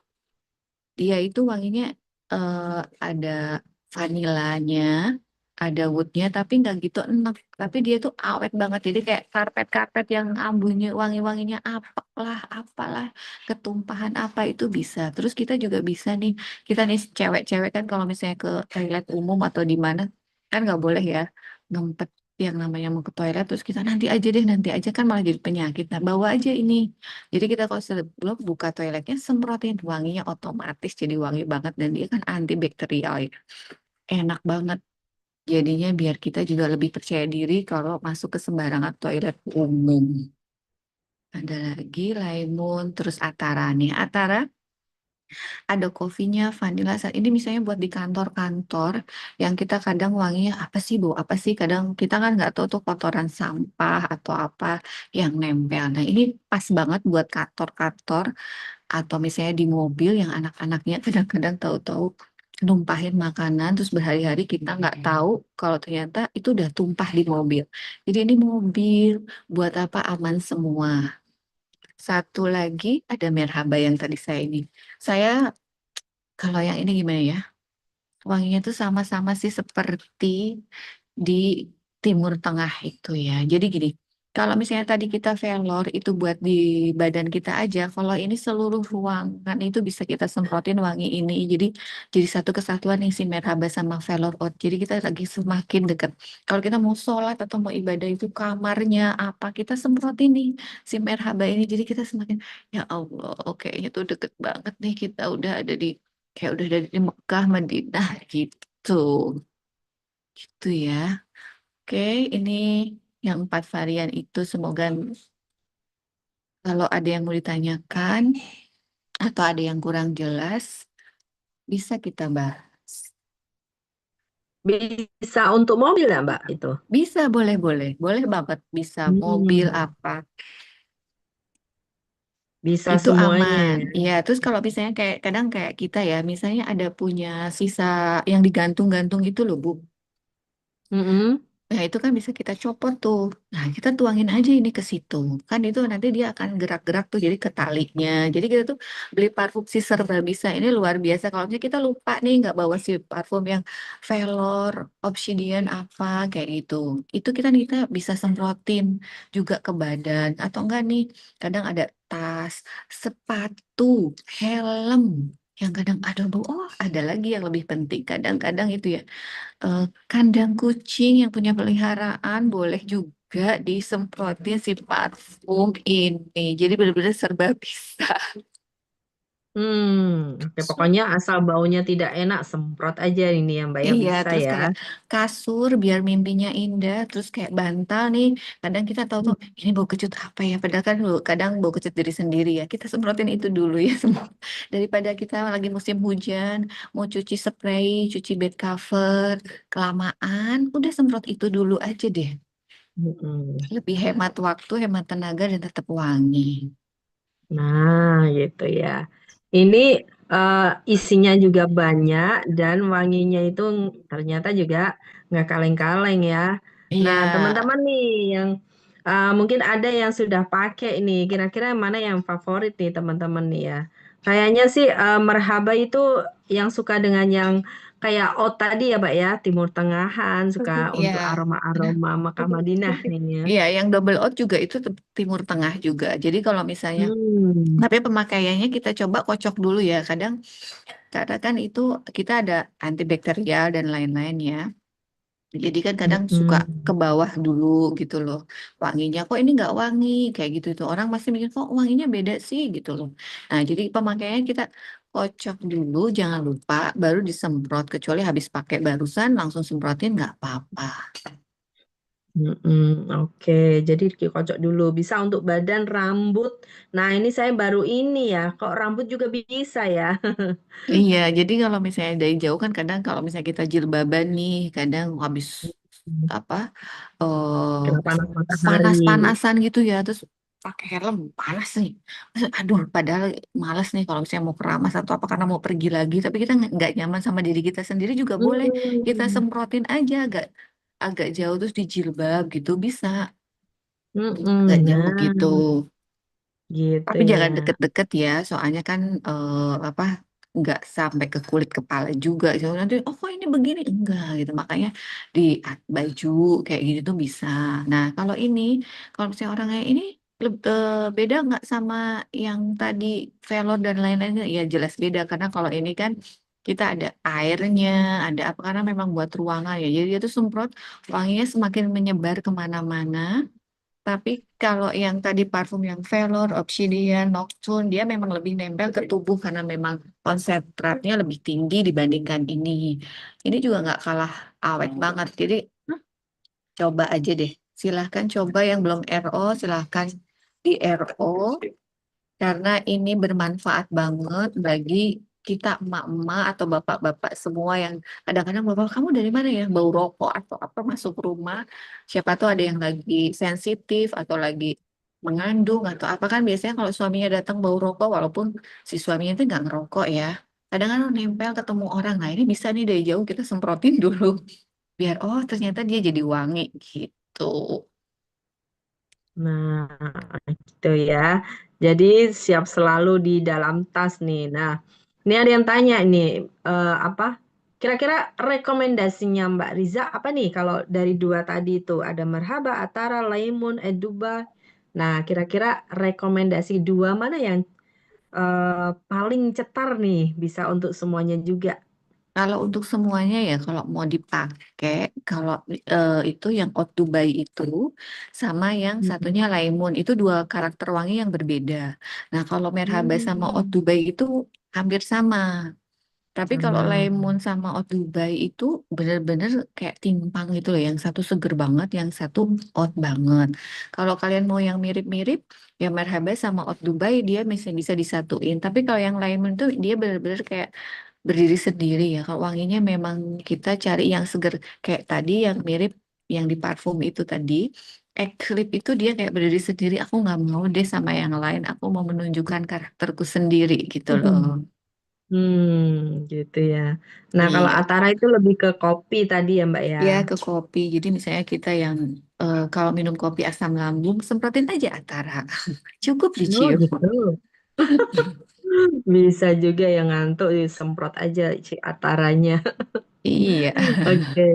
dia itu wanginya eh, ada vanilanya, ada woodnya, tapi nggak gitu enak. Tapi dia tuh awet banget. Jadi kayak karpet-karpet yang ambunya, wangi-wanginya apa lah, apalah, ketumpahan apa itu bisa. Terus kita juga bisa nih, kita nih cewek-cewek kan kalau misalnya ke toilet umum atau di mana, kan nggak boleh ya ngempet yang namanya mau ke toilet terus kita nanti aja kan malah jadi penyakit. Nah, bawa aja ini. Jadi kita kalau sebelum buka toiletnya semprotin wanginya otomatis jadi wangi banget dan dia kan antibakterial ya. Enak banget. Jadinya biar kita juga lebih percaya diri kalau masuk ke sembarangan toilet umum. Ada lagi lemon, terus Atara nih. Atara Ada kopinya, vanilla. Ini misalnya buat di kantor-kantor yang kita kadang wanginya apa sih, bau apa sih? Kadang kita kan nggak tahu tuh kotoran sampah atau apa yang nempel. Nah, ini pas banget buat kantor-kantor atau misalnya di mobil yang anak-anaknya kadang-kadang tahu-tahu numpahin makanan terus berhari-hari kita nggak tahu kalau ternyata itu udah tumpah di mobil. Jadi ini mobil buat apa aman semua. Satu lagi ada merhaba yang tadi saya ini. Saya kalau yang ini gimana ya? Wanginya tuh sama-sama sih seperti di Timur Tengah itu ya. Jadi gini, kalau misalnya tadi kita velor itu buat di badan kita aja, kalau ini seluruh ruangan itu bisa kita semprotin wangi ini. Jadi satu kesatuan nih si merhaba sama velor out. Jadi kita lagi semakin dekat. Kalau kita mau sholat atau mau ibadah itu kamarnya apa kita semprotin nih si merhaba ini. Jadi kita semakin ya Allah, kayaknya tuh deket banget nih kita udah ada di kayak udah ada di Mekah, Madinah gitu. Gitu ya. Oke, ini yang 4 varian itu semoga kalau ada yang mau ditanyakan atau ada yang kurang jelas, bisa kita bahas. Bisa untuk mobil ya, Mbak, itu? Bisa, boleh, boleh. Boleh banget, bisa mobil Hmm, apa. bisa Itu semuanya aman. ya. Iya, terus kalau misalnya kayak kadang kayak kita ya, misalnya ada punya sisa yang digantung-gantung itu loh, Bu. Mm-mm. Nah, itu kan bisa kita copot tuh. Nah, kita tuangin aja ini ke situ. Kan itu nanti dia akan gerak-gerak tuh jadi ke talinya. Jadi kita tuh beli parfum si serba bisa. Ini luar biasa. Kalau misalnya kita lupa nih nggak bawa si parfum yang Velor, Obsidian apa kayak gitu. Itu kita bisa semprotin juga ke badan. Atau enggak nih, kadang ada tas, sepatu, helm. Yang kadang ada bau, oh ada lagi yang lebih penting. Kadang-kadang itu ya eh, kandang kucing yang punya peliharaan boleh juga disemprotin si parfum ini. Jadi benar-benar serba bisa. Oke, pokoknya asal baunya tidak enak, semprot aja ini ya, Mbak ya, Iya, bisa terus ya. kayak kasur biar mimpinya indah, terus kayak bantal nih. Kadang kita tahu tuh ini bau kecut apa ya, padahal kan kadang bau kecut diri sendiri ya. Kita semprotin itu dulu ya semua. Daripada kita lagi musim hujan, mau cuci spray, cuci bed cover, kelamaan, udah semprot itu dulu aja deh. Mm-mm. Lebih hemat waktu, hemat tenaga, dan tetap wangi. Nah, gitu ya. Ini eh, isinya juga banyak dan wanginya itu ternyata juga nggak kaleng-kaleng ya. Iya, Nah, teman-teman nih yang mungkin ada yang sudah pakai ini, kira-kira mana yang favorit nih teman-teman nih ya. Kayaknya sih Merhaba itu yang suka dengan yang kayak oat tadi ya, Mbak ya, Timur Tengahan, suka untuk iya. aroma-aroma Makkah Madinah nih ya. Iya, yang double oat juga itu Timur Tengah juga. Jadi kalau misalnya, Hmm. tapi pemakaiannya kita coba kocok dulu ya. Kadang kan itu kita ada antibakterial dan lain-lain ya. Jadi kan kadang suka ke Mm-mm. bawah dulu gitu loh. Wanginya kok ini nggak wangi kayak gitu itu. Orang masih mikir kok wanginya beda sih gitu loh. Nah, jadi pemakaiannya kita kocok dulu, jangan lupa baru disemprot. Kecuali habis pakai barusan langsung semprotin nggak apa-apa. Oke, jadi dikocok dulu. Bisa untuk badan, rambut. Nah, ini saya baru ini ya. Kok rambut juga bisa ya? Iya, jadi kalau misalnya dari jauh kan kadang kalau misalnya kita jilbaban nih, kadang habis apa Kena panas matahari. panas-panasan gitu ya, terus pakai helm panas nih. Terus, aduh, padahal malas nih kalau misalnya mau keramas atau apa karena mau pergi lagi, tapi kita nggak nyaman sama diri kita sendiri juga boleh kita Hmm, semprotin aja agak agak jauh terus di jilbab gitu bisa agak jauh gitu. nah, gitu Tapi ya. jangan deket-deket ya, soalnya kan apa nggak sampai ke kulit kepala juga. So, nanti oh kok ini begini enggak gitu. Makanya di baju kayak gitu tuh bisa. Nah kalau ini kalau misalnya orang kayak ini beda nggak sama yang tadi velor dan lain-lainnya? Ya jelas beda karena kalau ini kan kita ada airnya, ada apa karena memang buat ruangan ya. Jadi dia tuh semprot wanginya semakin menyebar kemana-mana. Tapi kalau yang tadi parfum yang Velour, Obsidian, Nocturne, dia memang lebih nempel ke tubuh karena memang konsentratnya lebih tinggi dibandingkan ini. Ini juga nggak kalah awet banget. Jadi coba aja deh. Silahkan coba yang belum RO, silahkan di RO. karena ini bermanfaat banget bagi kita emak-emak atau bapak-bapak semua yang kadang-kadang bapak kamu dari mana ya bau rokok atau apa masuk rumah. Siapa tuh ada yang lagi sensitif atau lagi mengandung atau apa kan biasanya kalau suaminya datang bau rokok walaupun si suaminya itu nggak ngerokok ya. Kadang-kadang nempel ketemu orang. Nah ini bisa nih dari jauh kita semprotin dulu biar oh ternyata dia jadi wangi gitu. Nah, gitu ya. Jadi siap selalu di dalam tas nih. Nah, ini ada yang tanya ini apa? Kira-kira rekomendasinya Mbak Riza apa nih kalau dari dua tadi itu ada Merhaba, Atara, Laimun, Eduba. Nah, kira-kira rekomendasi dua mana yang paling cetar nih bisa untuk semuanya juga? Kalau untuk semuanya ya, kalau mau dipakai, kalau itu yang Oud Dubai itu sama yang Hmm. satunya Laimun itu dua karakter wangi yang berbeda. Nah, kalau Merhaba sama Oud Hmm, Dubai itu hampir sama. Tapi kalau sama. Lemon sama Oud Dubai itu bener-bener kayak timpang gitu loh. Yang satu seger banget, yang satu oat banget. Kalau kalian mau yang mirip-mirip, ya Merhaba sama Oud Dubai dia bisa bisa disatuin. Tapi kalau yang Lemon tuh dia bener-bener kayak berdiri sendiri ya. Kalau wanginya memang kita cari yang seger. Kayak tadi yang mirip yang di parfum itu tadi. Eclipse itu dia kayak berdiri sendiri. Aku nggak mau deh sama yang lain. Aku mau menunjukkan karakterku sendiri gitu loh. Gitu ya. Nah, kalau Iya. Atara itu lebih ke kopi tadi ya, Mbak ya. Ya ke kopi. Jadi misalnya kita yang kalau minum kopi asam lambung, semprotin aja Atara. Cukup Oh, dicium. gitu. Bisa juga yang ngantuk disemprot aja si Ataranya. Iya. Oke.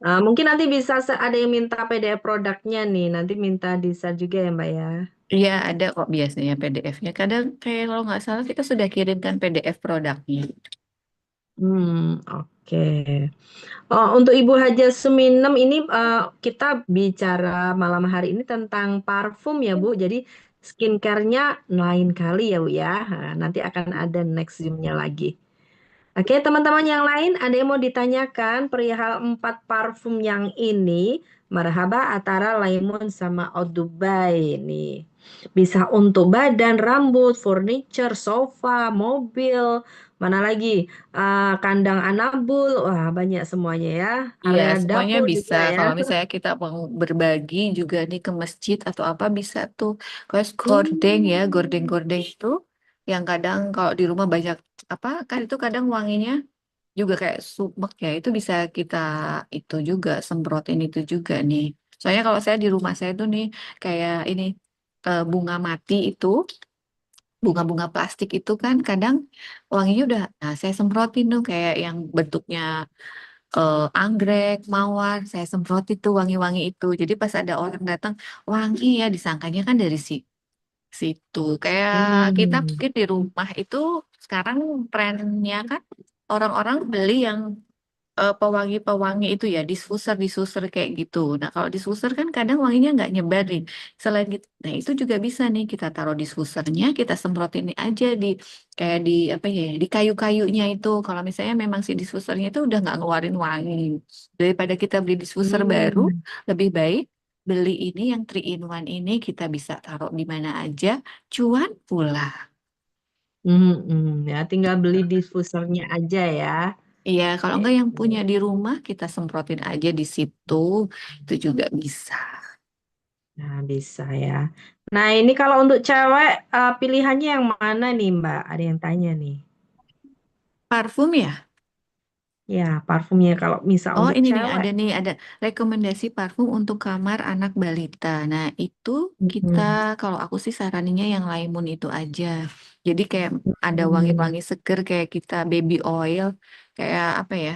Mungkin nanti bisa ada yang minta PDF produknya nih. Nanti minta di-share juga ya, Mbak ya. Iya ada kok biasanya PDF-nya. Kadang kayak kalau nggak salah kita sudah kirimkan PDF produknya. Oke. Oh, untuk Ibu Haja Suminem ini kita bicara malam hari ini tentang parfum ya, Bu. Jadi skincare-nya lain kali ya, Bu ya. Nah, nanti akan ada next Zoom-nya lagi. Oke, teman-teman yang lain, ada yang mau ditanyakan perihal empat parfum yang ini? Marhaba, Atara, Lemon, sama Eau Dubai nih. Bisa untuk badan, rambut, furniture, sofa, mobil, mana lagi? Kandang anabul, wah banyak semuanya ya. Iya, Area semuanya dapur bisa. juga ya. Kalau misalnya kita mau berbagi juga nih ke masjid atau apa bisa tuh. Kayak gordeng ya, Hmm. gordeng-gordeng itu yang kadang kalau di rumah banyak apa kan itu kadang wanginya juga kayak sumpek ya itu bisa kita itu juga semprotin itu juga nih. Soalnya kalau saya di rumah saya tuh nih kayak ini bunga mati itu bunga-bunga plastik itu kan kadang wanginya udah nah saya semprotin tuh kayak yang bentuknya anggrek, mawar saya semprotin tuh wangi-wangi itu. Jadi pas ada orang datang wangi ya disangkanya kan dari situ. Kayak kita Hmm. mungkin di rumah itu sekarang trennya kan orang-orang beli yang pewangi-pewangi itu ya diffuser kayak gitu. Nah kalau diffuser kan kadang wanginya nggak nyebar nih. Selain gitu, nah itu juga bisa nih kita taruh diffusernya, kita semprotin ini aja di kayak di apa ya di kayu-kayunya itu. Kalau misalnya memang si diffusernya itu udah nggak ngeluarin wangi, daripada kita beli diffuser baru, Hmm. lebih baik beli ini yang 3 in 1 ini kita bisa taruh di mana aja, cuan pula. Ya, tinggal beli diffusernya aja ya. Iya, kalau enggak yang punya Gitu. di rumah kita semprotin aja di situ, itu juga bisa. Nah, bisa ya. Nah, ini kalau untuk cewek, pilihannya yang mana nih, Mbak? Ada yang tanya nih. Parfum ya? Ya, parfumnya kalau misal Oh untuk ini cewek. nih ada rekomendasi parfum untuk kamar anak balita. Nah itu kita Hmm. kalau aku sih saraninnya yang Lemon itu aja. Jadi kayak ada Hmm. wangi-wangi seger kayak kita baby oil, kayak apa ya?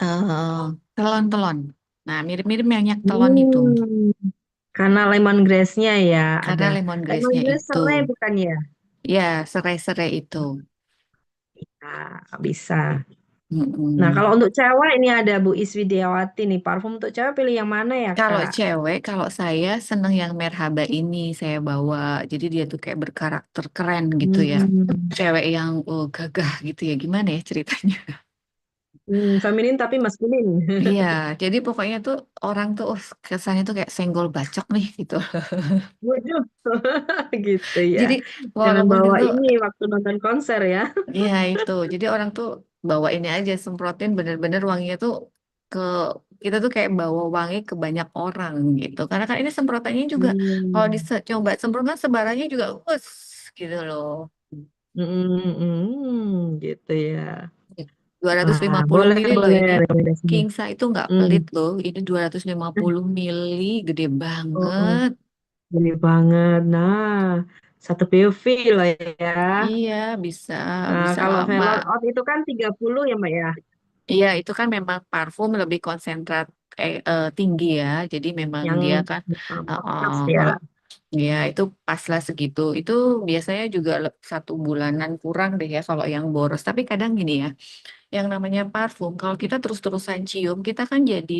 eh telon-telon. Nah mirip-mirip minyak telon itu. Hmm. Karena lemongrass-nya ya Karena ada. lemongrassnya Lemongrass itu. serai bukan ya? Ya serai-serai itu. Nah, bisa. Nah, kalau Mm-mm. untuk cewek ini ada Bu Iswidiawati nih. Parfum untuk cewek pilih yang mana ya, Kalau Kak? cewek, kalau saya seneng yang Merhaba ini saya bawa. Jadi dia tuh kayak berkarakter keren gitu ya. Hmm. Cewek yang gagah gitu ya. Gimana ya ceritanya? Feminin tapi maskulin. Iya, jadi pokoknya tuh orang tuh kesannya tuh kayak senggol bacok nih gitu. Waduh, gitu ya. Jadi Jangan walaupun bawa itu, ini waktu nonton konser ya. ya itu. Jadi orang tuh bawa ini aja semprotin bener-bener wanginya tuh ke kita tuh kayak bawa wangi ke banyak orang gitu. Karena kan ini semprotannya juga kalau Hmm. dicoba semprotkan sebarannya juga gitu loh. Gitu ya. Dua ratus lima Wah, puluh boleh mili loh boleh ini. rekomendasinya. King size itu nggak Hmm. pelit loh. Ini 250 mili, gede Oh, oh, banget. gini banget. Nah, satu POV loh ya. Iya, bisa Nah, bisa kalau lama. Velor Out itu kan 30 ya, Mbak ya, Iya, itu kan memang parfum lebih konsentrat tinggi ya. Jadi memang yang dia kan bekas ya. kalau ya itu pas lah segitu. Itu biasanya juga 1 bulanan kurang deh ya kalau yang boros. Tapi kadang gini ya, yang namanya parfum kalau kita terus-terusan cium, kita kan jadi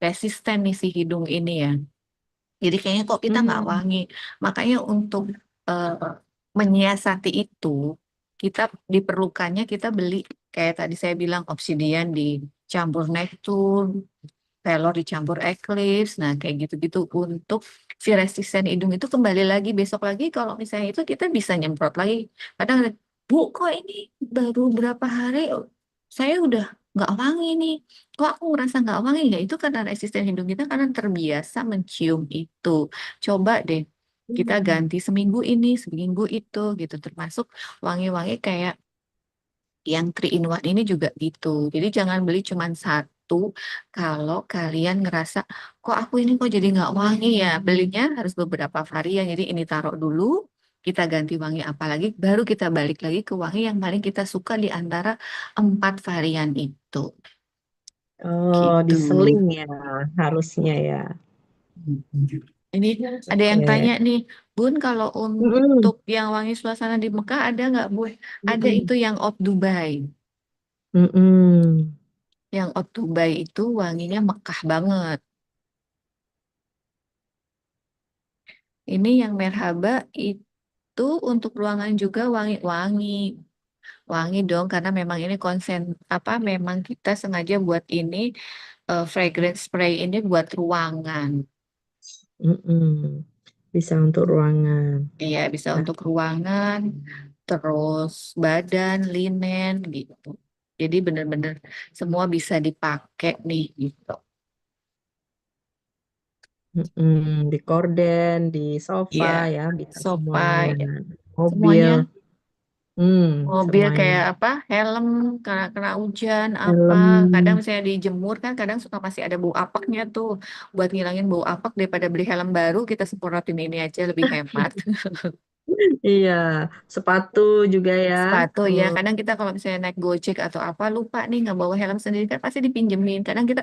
resisten nih si hidung ini ya. Jadi kayaknya kok kita nggak Hmm. wangi. Makanya untuk eh, menyiasati itu, kita diperlukannya kita beli kayak tadi saya bilang obsidian dicampur Nectar, Velor dicampur Eclipse. Nah kayak gitu-gitu untuk si resisten hidung itu kembali lagi besok lagi kalau misalnya itu kita bisa nyemprot lagi. Kadang ada, Bu kok ini baru berapa hari saya udah nggak wangi nih. Kok aku ngerasa nggak wangi ya? Itu karena resisten hidung kita karena terbiasa mencium itu. Coba deh kita Hmm. ganti seminggu ini, seminggu itu gitu. Termasuk wangi-wangi kayak yang 3 in 1 ini juga gitu. Jadi jangan beli cuma satu kalau kalian ngerasa kok aku ini kok jadi nggak wangi ya. Belinya harus beberapa varian. Jadi ini taruh dulu, kita ganti wangi apa lagi, baru kita balik lagi ke wangi yang paling kita suka di antara 4 varian itu. Oh, Gitu. diseling ya, harusnya ya. Ini ada yang tanya Oke. nih, Bun, kalau Mm-mm. untuk yang wangi suasana di Mekah ada nggak, Bu? Ada Mm-mm. itu yang Oud Dubai. Mm-mm. Yang Oud Dubai itu wanginya Mekah banget. Ini yang merhaba itu untuk ruangan juga wangi-wangi. Wangi dong karena memang ini konsen apa memang kita sengaja buat ini fragrance spray ini buat ruangan. Mm-mm. Bisa untuk ruangan. Iya, bisa Nah, untuk ruangan, terus badan, linen gitu. Jadi bener-bener semua bisa dipakai nih gitu. di korden, di sofa Iya, ya, bisa sofa, semuanya. ya. Mobil, Semuanya. Mobil semuanya. kayak apa? Helm karena kena hujan apa? Kadang Helm, misalnya dijemur kan kadang suka masih ada bau apeknya tuh. Buat ngilangin bau apek daripada beli helm baru kita semprotin ini aja lebih hemat. iya, sepatu juga ya. Sepatu ya, Hmm, kadang kita kalau misalnya naik Gojek atau apa lupa nih nggak bawa helm sendiri kan pasti dipinjemin. Kadang kita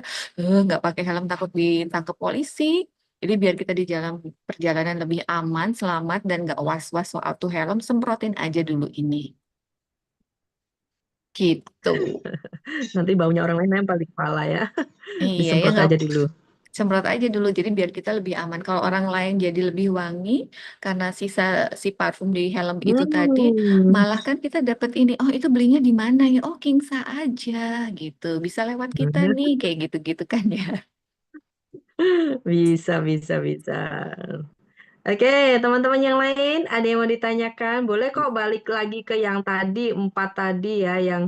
nggak pakai helm takut ditangkap polisi. Jadi biar kita di jalan perjalanan lebih aman, selamat dan nggak was-was soal tuh helm, semprotin aja dulu ini. Gitu. nanti baunya orang lain nempel di kepala ya. Iya ya Disemprot nggak aja dulu. semprot aja dulu. Jadi biar kita lebih aman. Kalau orang lain jadi lebih wangi karena sisa si parfum di helm itu tadi, Hmm. malah kan kita dapat ini. Oh itu belinya di mana ya? Oh Kingsa aja gitu. Bisa lewat kita nih kayak gitu-gitu kan ya. Bisa, bisa, bisa. Oke, teman-teman yang lain, ada yang mau ditanyakan? Boleh kok balik lagi ke yang tadi, 4 tadi ya, yang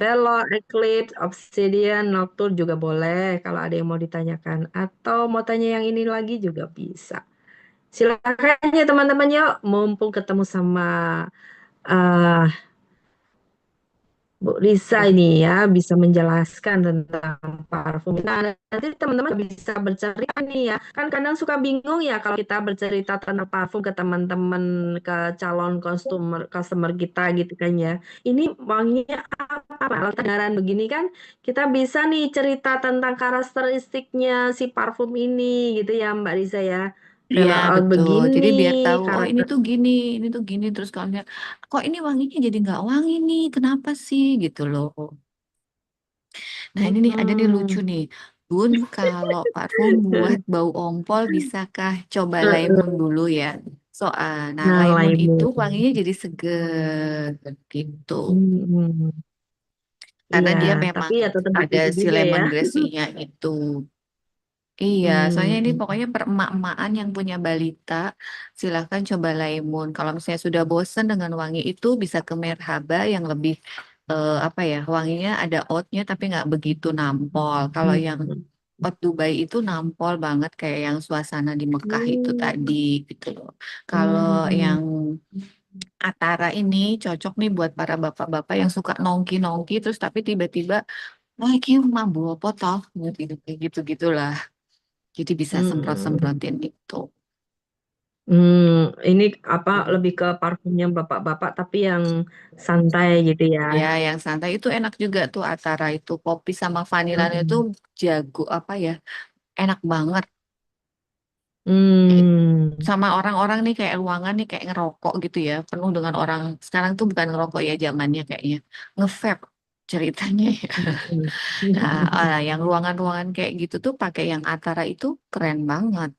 Velo, Eclipse, Obsidian, Nocturne juga boleh kalau ada yang mau ditanyakan. Atau mau tanya yang ini lagi juga bisa. Silakan ya teman-teman yuk, mumpung ketemu sama eh, Bu Lisa ini ya bisa menjelaskan tentang parfum. Nah, nanti teman-teman bisa bercerita nih ya. Kan kadang suka bingung ya kalau kita bercerita tentang parfum ke teman-teman, ke calon customer kita gitu kan ya. Ini wanginya apa? Kalau kedengaran begini kan kita bisa nih cerita tentang karakteristiknya si parfum ini gitu ya Mbak Lisa ya. Iya Velar out betul. begini Jadi biar tahu, oh karakter. ini tuh gini. Terus kalau lihat, kok ini wanginya jadi nggak wangi nih? Kenapa sih gitu loh? Nah ini nih ada nih lucu Hmm. nih. Bun, kalau parfum buat bau ompol bisakah coba Lemon Heeh. dulu ya? Soal, nah Nah, Lemon itu laimun. wanginya jadi seger gitu. Hmm. karena Iya, dia tapi memang ya tetap ada begitu si juga ya. lemongrass-nya itu. Iya, soalnya ini Hmm. pokoknya peremak-emakan yang punya balita, silahkan coba lemon. Kalau misalnya sudah bosen dengan wangi itu, bisa ke Merhaba yang lebih apa ya, wanginya ada oatnya tapi nggak begitu nampol. Kalau yang Hmm. oat Dubai itu nampol banget kayak yang suasana di Mekah itu tadi Hmm. gitu loh. Kalau Hmm. yang Atara ini cocok nih buat para bapak-bapak yang suka nongki-nongki terus tapi tiba-tiba, oh iki mah bawa botol gitu gitu gitulah. Jadi bisa Hmm. semprot-semprotin itu. Ini apa lebih ke parfumnya bapak-bapak tapi yang santai gitu ya. Ya, yang santai itu enak juga tuh Atara itu kopi sama vanilanya itu Hmm. jago apa ya, enak banget. Hmm. Sama orang-orang nih kayak ruangan nih kayak ngerokok gitu ya, penuh dengan orang sekarang tuh bukan ngerokok ya zamannya kayaknya nge-vape ceritanya ya. Hmm. Nah, yang ruangan-ruangan kayak gitu tuh pakai yang Atara itu keren banget.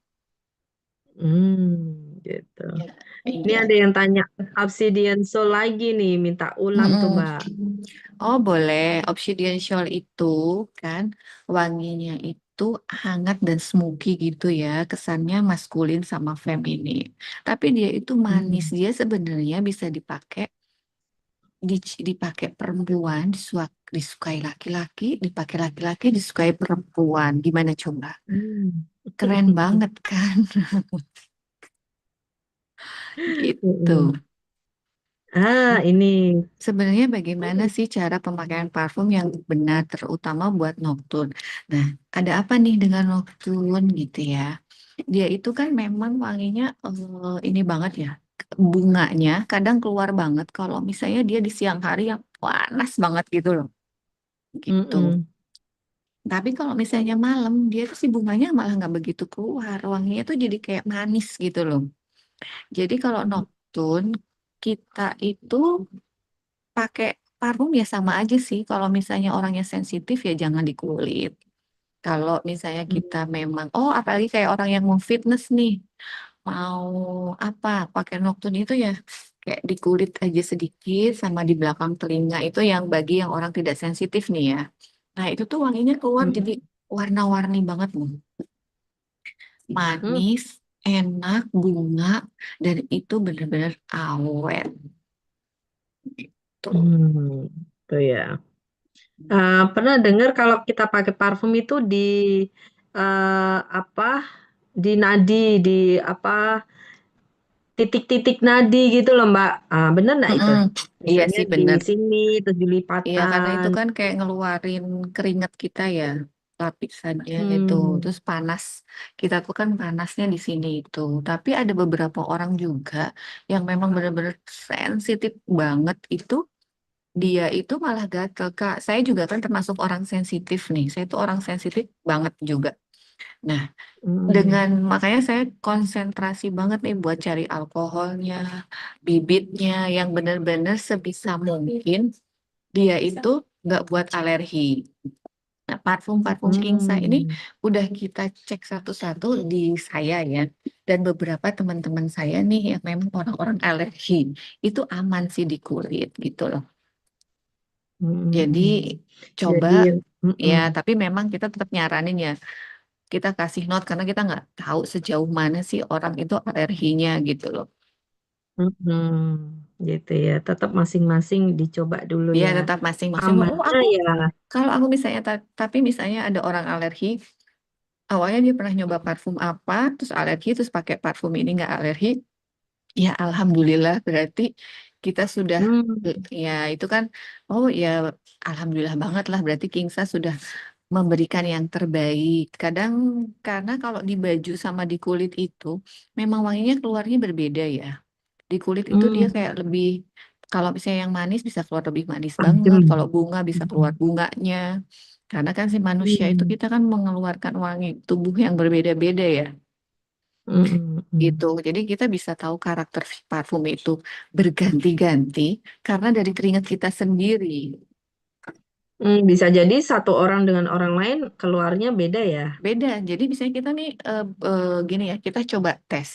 Gitu. Ya, Ini iya. ada yang tanya Obsidian Soul lagi nih, minta ulang tuh Mm-mm. Mbak. Oh boleh, Obsidian Shawl itu kan wanginya itu hangat dan smoky gitu ya, kesannya maskulin sama feminin. Tapi dia itu manis, Hmm. dia sebenarnya bisa dipakai dipakai perempuan, disukai laki-laki, dipakai laki-laki, disukai perempuan. Gimana coba? Hmm. Keren banget kan? Gitu. Mm-mm. Ini. Sebenarnya bagaimana sih cara pemakaian parfum yang benar terutama buat nocturne? Nah, ada apa nih dengan nocturne gitu ya? Dia itu kan memang wanginya ini banget ya. Bunganya kadang keluar banget kalau misalnya dia di siang hari yang panas banget gitu loh. Gitu. Mm-mm. Tapi kalau misalnya malam dia tuh si bunganya malah nggak begitu keluar. Wanginya tuh jadi kayak manis gitu loh. Jadi kalau nocturne kita itu pakai parfum ya sama aja sih. Kalau misalnya orangnya sensitif ya jangan di kulit. Kalau misalnya kita memang, oh apalagi kayak orang yang mau fitness nih, mau apa, pakai Nocturne itu ya kayak di kulit aja sedikit sama di belakang telinga itu yang bagi yang orang tidak sensitif nih ya. Nah itu tuh wanginya keluar jadi Mm-mm. warna-warni banget loh. Mm. Manis, enak, bunga, dan itu bener-bener awet. Tuh. Hmm. Tuh ya. Pernah dengar kalau kita pakai parfum itu di apa di nadi di apa titik-titik nadi gitu loh Mbak. Bener nggak itu? Mm-mm. Iya Misalnya sih di bener. sini terus di Iya, karena itu lipatan. kan kayak ngeluarin keringat kita ya, lapisannya itu. Hmm. Terus panas, kita tuh kan panasnya di sini itu. Tapi ada beberapa orang juga yang memang benar-benar sensitif banget itu, dia itu malah gatel, Kak. Saya juga kan termasuk orang sensitif nih. Saya tuh orang sensitif banget juga. Nah, Hmm. makanya saya konsentrasi banget nih buat cari alkoholnya, bibitnya yang benar-benar sebisa mungkin dia itu nggak buat alergi. Nah, parfum-parfum Kingsa ini Hmm. udah kita cek satu-satu di saya ya. Dan beberapa teman-teman saya nih yang memang orang-orang alergi itu aman sih di kulit gitu loh. Hmm. Jadi Hmm. coba Jadi, ya, mm-mm. tapi memang kita tetap nyaranin ya. Kita kasih note karena kita nggak tahu sejauh mana sih orang itu alerginya gitu loh. Gitu ya. Tetap masing-masing dicoba dulu Dia ya. tetap masing-masing. Oh, Amannya aku ya. kalau aku misalnya tapi misalnya ada orang alergi, awalnya dia pernah nyoba parfum apa, terus alergi, terus pakai parfum ini nggak alergi. Ya, alhamdulillah berarti kita sudah Hmm. ya itu kan oh ya alhamdulillah banget lah berarti Kingsa sudah memberikan yang terbaik. Kadang karena kalau di baju sama di kulit itu memang wanginya keluarnya berbeda ya. Di kulit itu dia Hmm. kayak lebih kalau misalnya yang manis bisa keluar lebih manis banget, Tajam. kalau bunga bisa keluar bunganya. Karena kan si manusia itu Hmm. kita kan mengeluarkan wangi tubuh yang berbeda-beda ya. Hmm. Hmm. Gitu. Jadi kita bisa tahu karakter si parfum itu berganti-ganti karena dari keringat kita sendiri. Bisa jadi satu orang dengan orang lain keluarnya beda ya. Beda. Jadi misalnya kita nih gini ya, kita coba tes.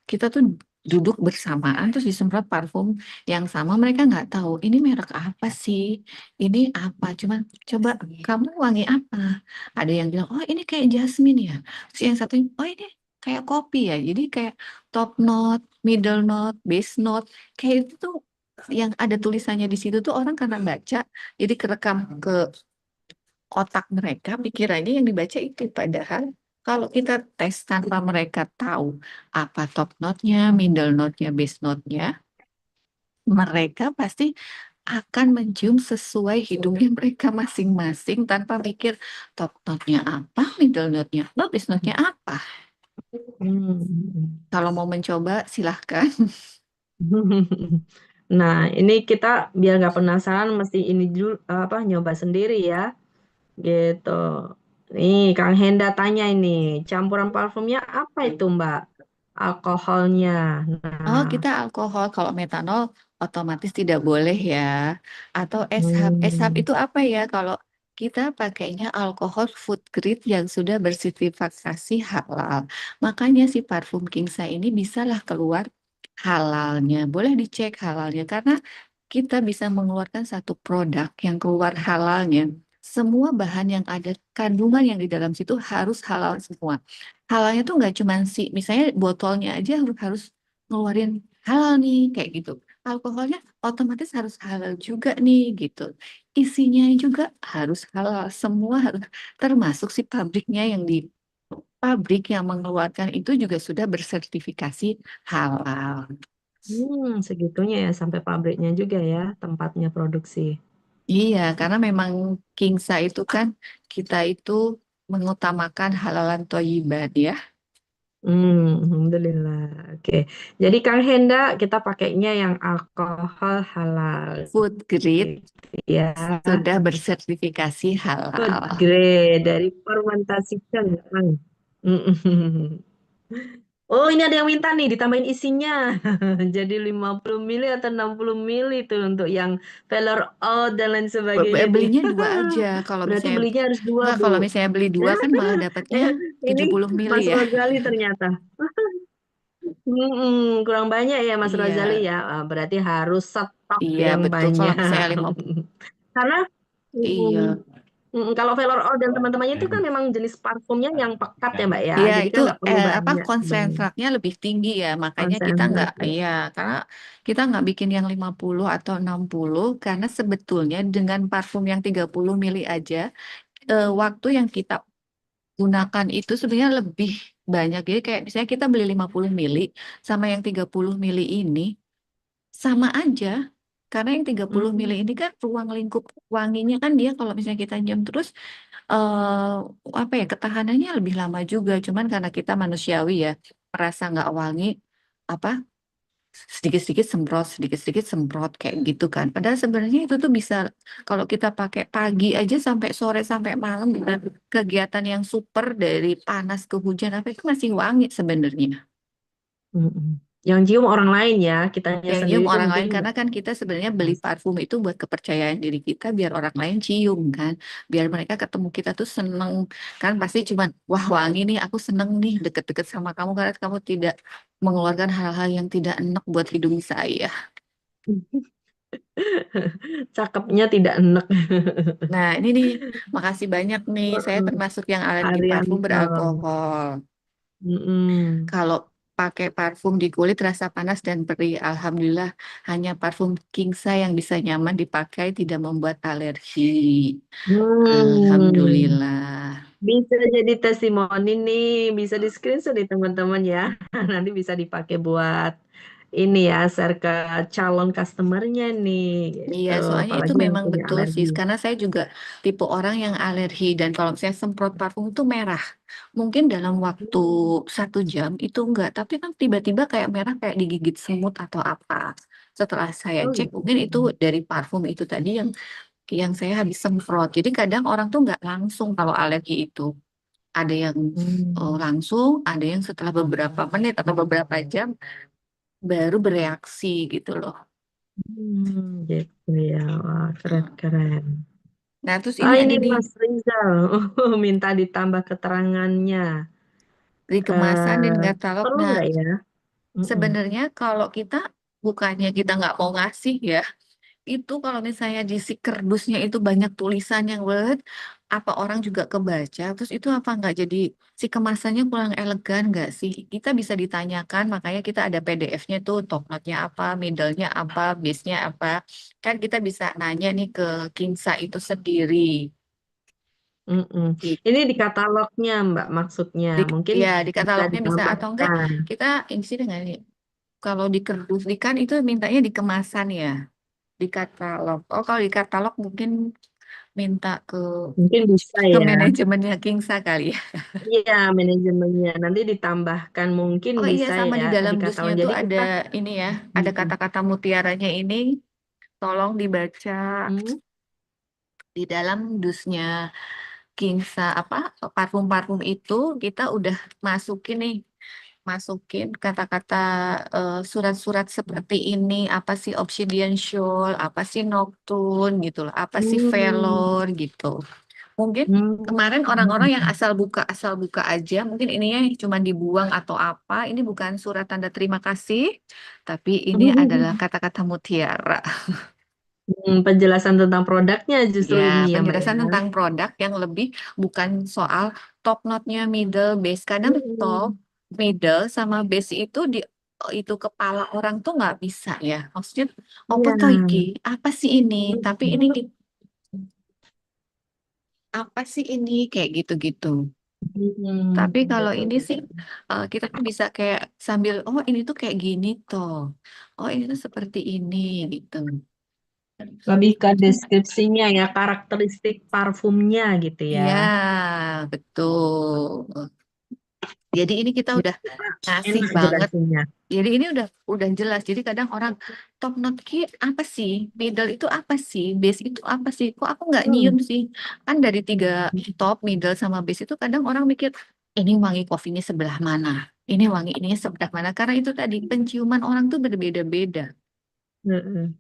Kita tuh duduk bersamaan terus disemprot parfum yang sama, mereka nggak tahu ini merek apa sih, ini apa, cuman coba kamu wangi apa, ada yang bilang oh ini kayak jasmine ya, terus yang satunya oh ini kayak kopi ya, jadi kayak top note, middle note, base note, kayak itu tuh yang ada tulisannya di situ tuh orang karena baca jadi kerekam ke otak mereka, pikirannya yang dibaca itu. Padahal kalau kita tes tanpa mereka tahu apa top note-nya, middle note-nya, base note-nya, mereka pasti akan mencium sesuai hidungnya mereka masing-masing tanpa mikir top note-nya apa, middle note-nya apa, base note-nya apa. Hmm. Kalau mau mencoba, silahkan. Nah, ini kita biar nggak penasaran mesti ini dulu apa nyoba sendiri ya, gitu. Nih, Kang Henda tanya ini, campuran parfumnya apa itu, Mbak? Alkoholnya. Oh, Nah, kita alkohol. Kalau metanol otomatis tidak boleh ya. Atau eshab. Eshab hmm, itu apa ya? Kalau kita pakainya alkohol food grade yang sudah bersertifikasi halal. Makanya si parfum Kingsa ini bisalah keluar halalnya. Boleh dicek halalnya karena kita bisa mengeluarkan satu produk yang keluar halalnya. Semua bahan yang ada, kandungan yang di dalam situ harus halal semua. Halalnya tuh nggak cuma si, misalnya botolnya aja harus ngeluarin halal nih, kayak gitu. Alkoholnya otomatis harus halal juga nih, gitu. Isinya juga harus halal, semua harus, termasuk si pabriknya yang di pabrik yang mengeluarkan itu juga sudah bersertifikasi halal. segitunya ya sampai pabriknya juga ya tempatnya produksi. Iya, karena memang Kingsa itu kan kita itu mengutamakan halalan thayyiban ya. Alhamdulillah. Oke. Jadi Kang Henda kita pakainya yang alkohol halal Food grade gitu ya. sudah bersertifikasi Food halal. grade dari fermentasi kentang. Mm. Oh, ini ada yang minta nih ditambahin isinya. Jadi 50 mili atau 60 mili tuh untuk yang Valor Oud dan lain sebagainya nih. Belinya dua aja. Kalau Berarti misalnya belinya harus dua, nggak, Bu. kalau misalnya beli dua kan malah dapatnya Eh, ini 70 mili Mas ya. Rozali ternyata. Kurang banyak ya Mas Rozali Iya, ya. Berarti harus stok iya yang betul. Kalau banyak. misalnya 50, Karena iya. kalau Velor All dan teman-temannya itu kan memang jenis parfumnya yang pekat ya Mbak ya. Iya Jadi itu kan nggak perlu apa banyak sebenarnya konsentratnya lebih tinggi ya, makanya kita nggak, konsentrat. iya karena kita nggak bikin yang 50 atau 60 karena sebetulnya dengan parfum yang 30 mili aja waktu yang kita gunakan itu sebenarnya lebih banyak. Jadi kayak misalnya kita beli 50 mili sama yang 30 mili ini sama aja. Karena yang 30 mili Hmm. ini kan ruang lingkup wanginya kan dia kalau misalnya kita nyium terus apa ya, ketahanannya lebih lama juga. Cuman karena kita manusiawi ya merasa nggak wangi, apa sedikit-sedikit semprot kayak gitu kan. Padahal sebenarnya itu tuh bisa kalau kita pakai pagi aja sampai sore sampai malam dengan kegiatan yang super dari panas ke hujan apa itu masih wangi sebenarnya. Mm-mm. Yang cium orang lain ya, kitanya Yang nyium sendiri tuh orang mungkin lain karena nggak kan kita sebenarnya beli terasa. parfum itu buat kepercayaan diri kita biar orang lain cium kan, biar mereka ketemu kita tuh seneng kan, pasti cuman wah wangi nih aku seneng nih deket-deket sama kamu karena kamu tidak mengeluarkan hal-hal yang tidak enak buat hidung saya. Cakepnya tidak enek. Nah ini nih, makasih banyak nih, saya Mm-mm. termasuk yang alergi parfum Arianto. beralkohol. Mm-mm. Kalau pakai parfum di kulit rasa panas dan perih, alhamdulillah hanya parfum Kingsa yang bisa nyaman dipakai, tidak membuat alergi. Hmm. Alhamdulillah. Bisa jadi testimoni nih, bisa di screenshot nih teman-teman ya. Nanti bisa dipakai buat ini ya, share ke calon customernya nih, Iya, gitu. soalnya itu Apalagi yang memang punya betul alergi. sih, karena saya juga tipe orang yang alergi dan kalau misalnya semprot parfum itu merah, mungkin dalam waktu Hmm. 1 jam itu enggak, tapi kan tiba-tiba kayak merah kayak digigit semut atau apa. Setelah saya Oh cek, gitu. mungkin itu dari parfum itu tadi yang saya habis semprot. Jadi kadang orang tuh nggak langsung kalau alergi itu. Ada yang Hmm. langsung, ada yang setelah beberapa menit atau beberapa jam baru bereaksi gitu loh. Gitu ya. Wah, keren-keren. Nah, terus Ah, ini ini ada di Mas Rizal. Minta ditambah keterangannya. kemasan dan Eh, katalog. perlu Nah, nggak ya? Mm-mm. Sebenarnya kalau kita bukannya kita nggak mau ngasih ya, itu kalau misalnya di si kerdusnya itu banyak tulisan yang word, apa orang juga kebaca, terus itu apa nggak jadi si kemasannya kurang elegan nggak sih? Kita bisa ditanyakan, makanya kita ada PDF-nya tuh, top note-nya apa, middle-nya apa, base-nya apa. Kan kita bisa nanya nih ke Kinsa itu sendiri. Mm-mm. Gitu. Ini di katalognya, Mbak, maksudnya. Di, Mungkin ya, di bisa katalognya bisa atau enggak, ditambahkan. kita ini sih dengan kalau di kerdus kan itu mintanya di kemasan ya, di katalog. Oh, kalau di katalog mungkin minta Mungkin bisa ke ya. manajemennya Kingsa kali ya. Iya, manajemennya. Nanti ditambahkan mungkin Oh iya, bisa sama ya di dalam di dusnya katalog. tuh Jadi ada kita, ini ya, ada mm-mm. kata-kata mutiaranya ini, tolong dibaca Hmm. di dalam dusnya Kingsa apa parfum-parfum itu kita udah masukin nih, masukin kata-kata surat-surat seperti ini, apa sih Obsidian Shoal, apa sih Nocturne gitu loh, apa sih Hmm. Velor gitu. Mungkin kemarin orang-orang yang Hmm. asal buka aja, mungkin ininya cuma dibuang atau apa. Ini bukan surat tanda terima kasih, tapi ini adalah kata-kata mutiara. Penjelasan tentang produknya justru Ya, ini ya, Mbak penjelasan ya. tentang produk yang lebih bukan soal top note-nya, middle, base. Kadang top, Hmm. middle, sama base itu di itu kepala orang tuh nggak bisa ya. Maksudnya, apa Iya. toh iki? Apa sih ini? Tapi ini apa sih ini? Kayak gitu-gitu. Tapi kalau Betul, ini sih betul. kita tuh bisa kayak sambil oh ini tuh kayak gini toh. Oh ini tuh seperti ini gitu. Lebih ke deskripsinya ya, karakteristik parfumnya gitu Iya, ya. betul. Jadi ini kita udah ngasih Enak banget. jelasinnya. Jadi ini udah jelas. Jadi kadang orang top note ki apa sih? Middle itu apa sih? Base itu apa sih? Kok aku nggak Hmm. nyium sih? Kan dari tiga top, middle sama base itu kadang orang mikir ini wangi kopinya sebelah mana? Ini wangi ininya sebelah mana? Karena itu tadi penciuman orang tuh berbeda-beda. Heeh.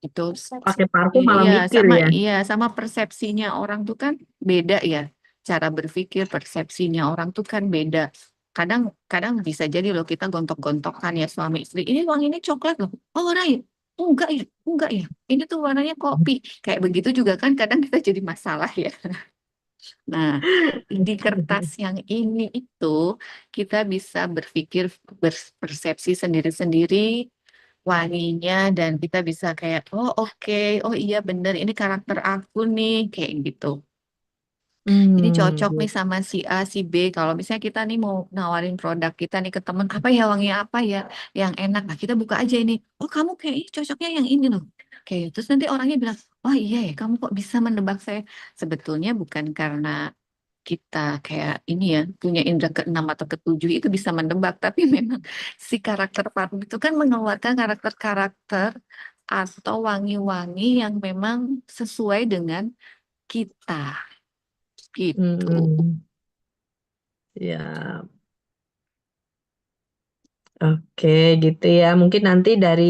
Itu Pakai parfum malah iya mikir ya. iya sama persepsinya orang tuh kan beda ya. Cara berpikir persepsinya orang tuh kan beda. Kadang kadang bisa jadi loh kita gontok-gontokan ya suami istri. Ini wangi ini coklat loh. Oh, warna ya? Enggak ya, enggak ya. Ini tuh warnanya kopi. Kayak begitu juga kan kadang kita jadi masalah ya. Nah, di kertas yang ini itu kita bisa berpikir berpersepsi sendiri-sendiri wanginya dan kita bisa kayak oh oke oh iya bener ini karakter aku nih kayak gitu. Ini cocok nih Gitu. sama si A si B kalau misalnya kita nih mau nawarin produk kita nih ke temen apa ya wangi apa ya yang enak nah kita buka aja ini oh kamu kayaknya cocoknya yang ini loh kayak gitu. Terus nanti orangnya bilang oh iya ya kamu kok bisa menebak saya sebetulnya bukan karena kita kayak ini ya punya indera keenam atau ketujuh itu bisa menebak tapi memang si karakter parfum itu kan mengeluarkan karakter-karakter atau wangi-wangi yang memang sesuai dengan kita gitu. Hmm. Ya, oke gitu ya. Mungkin nanti dari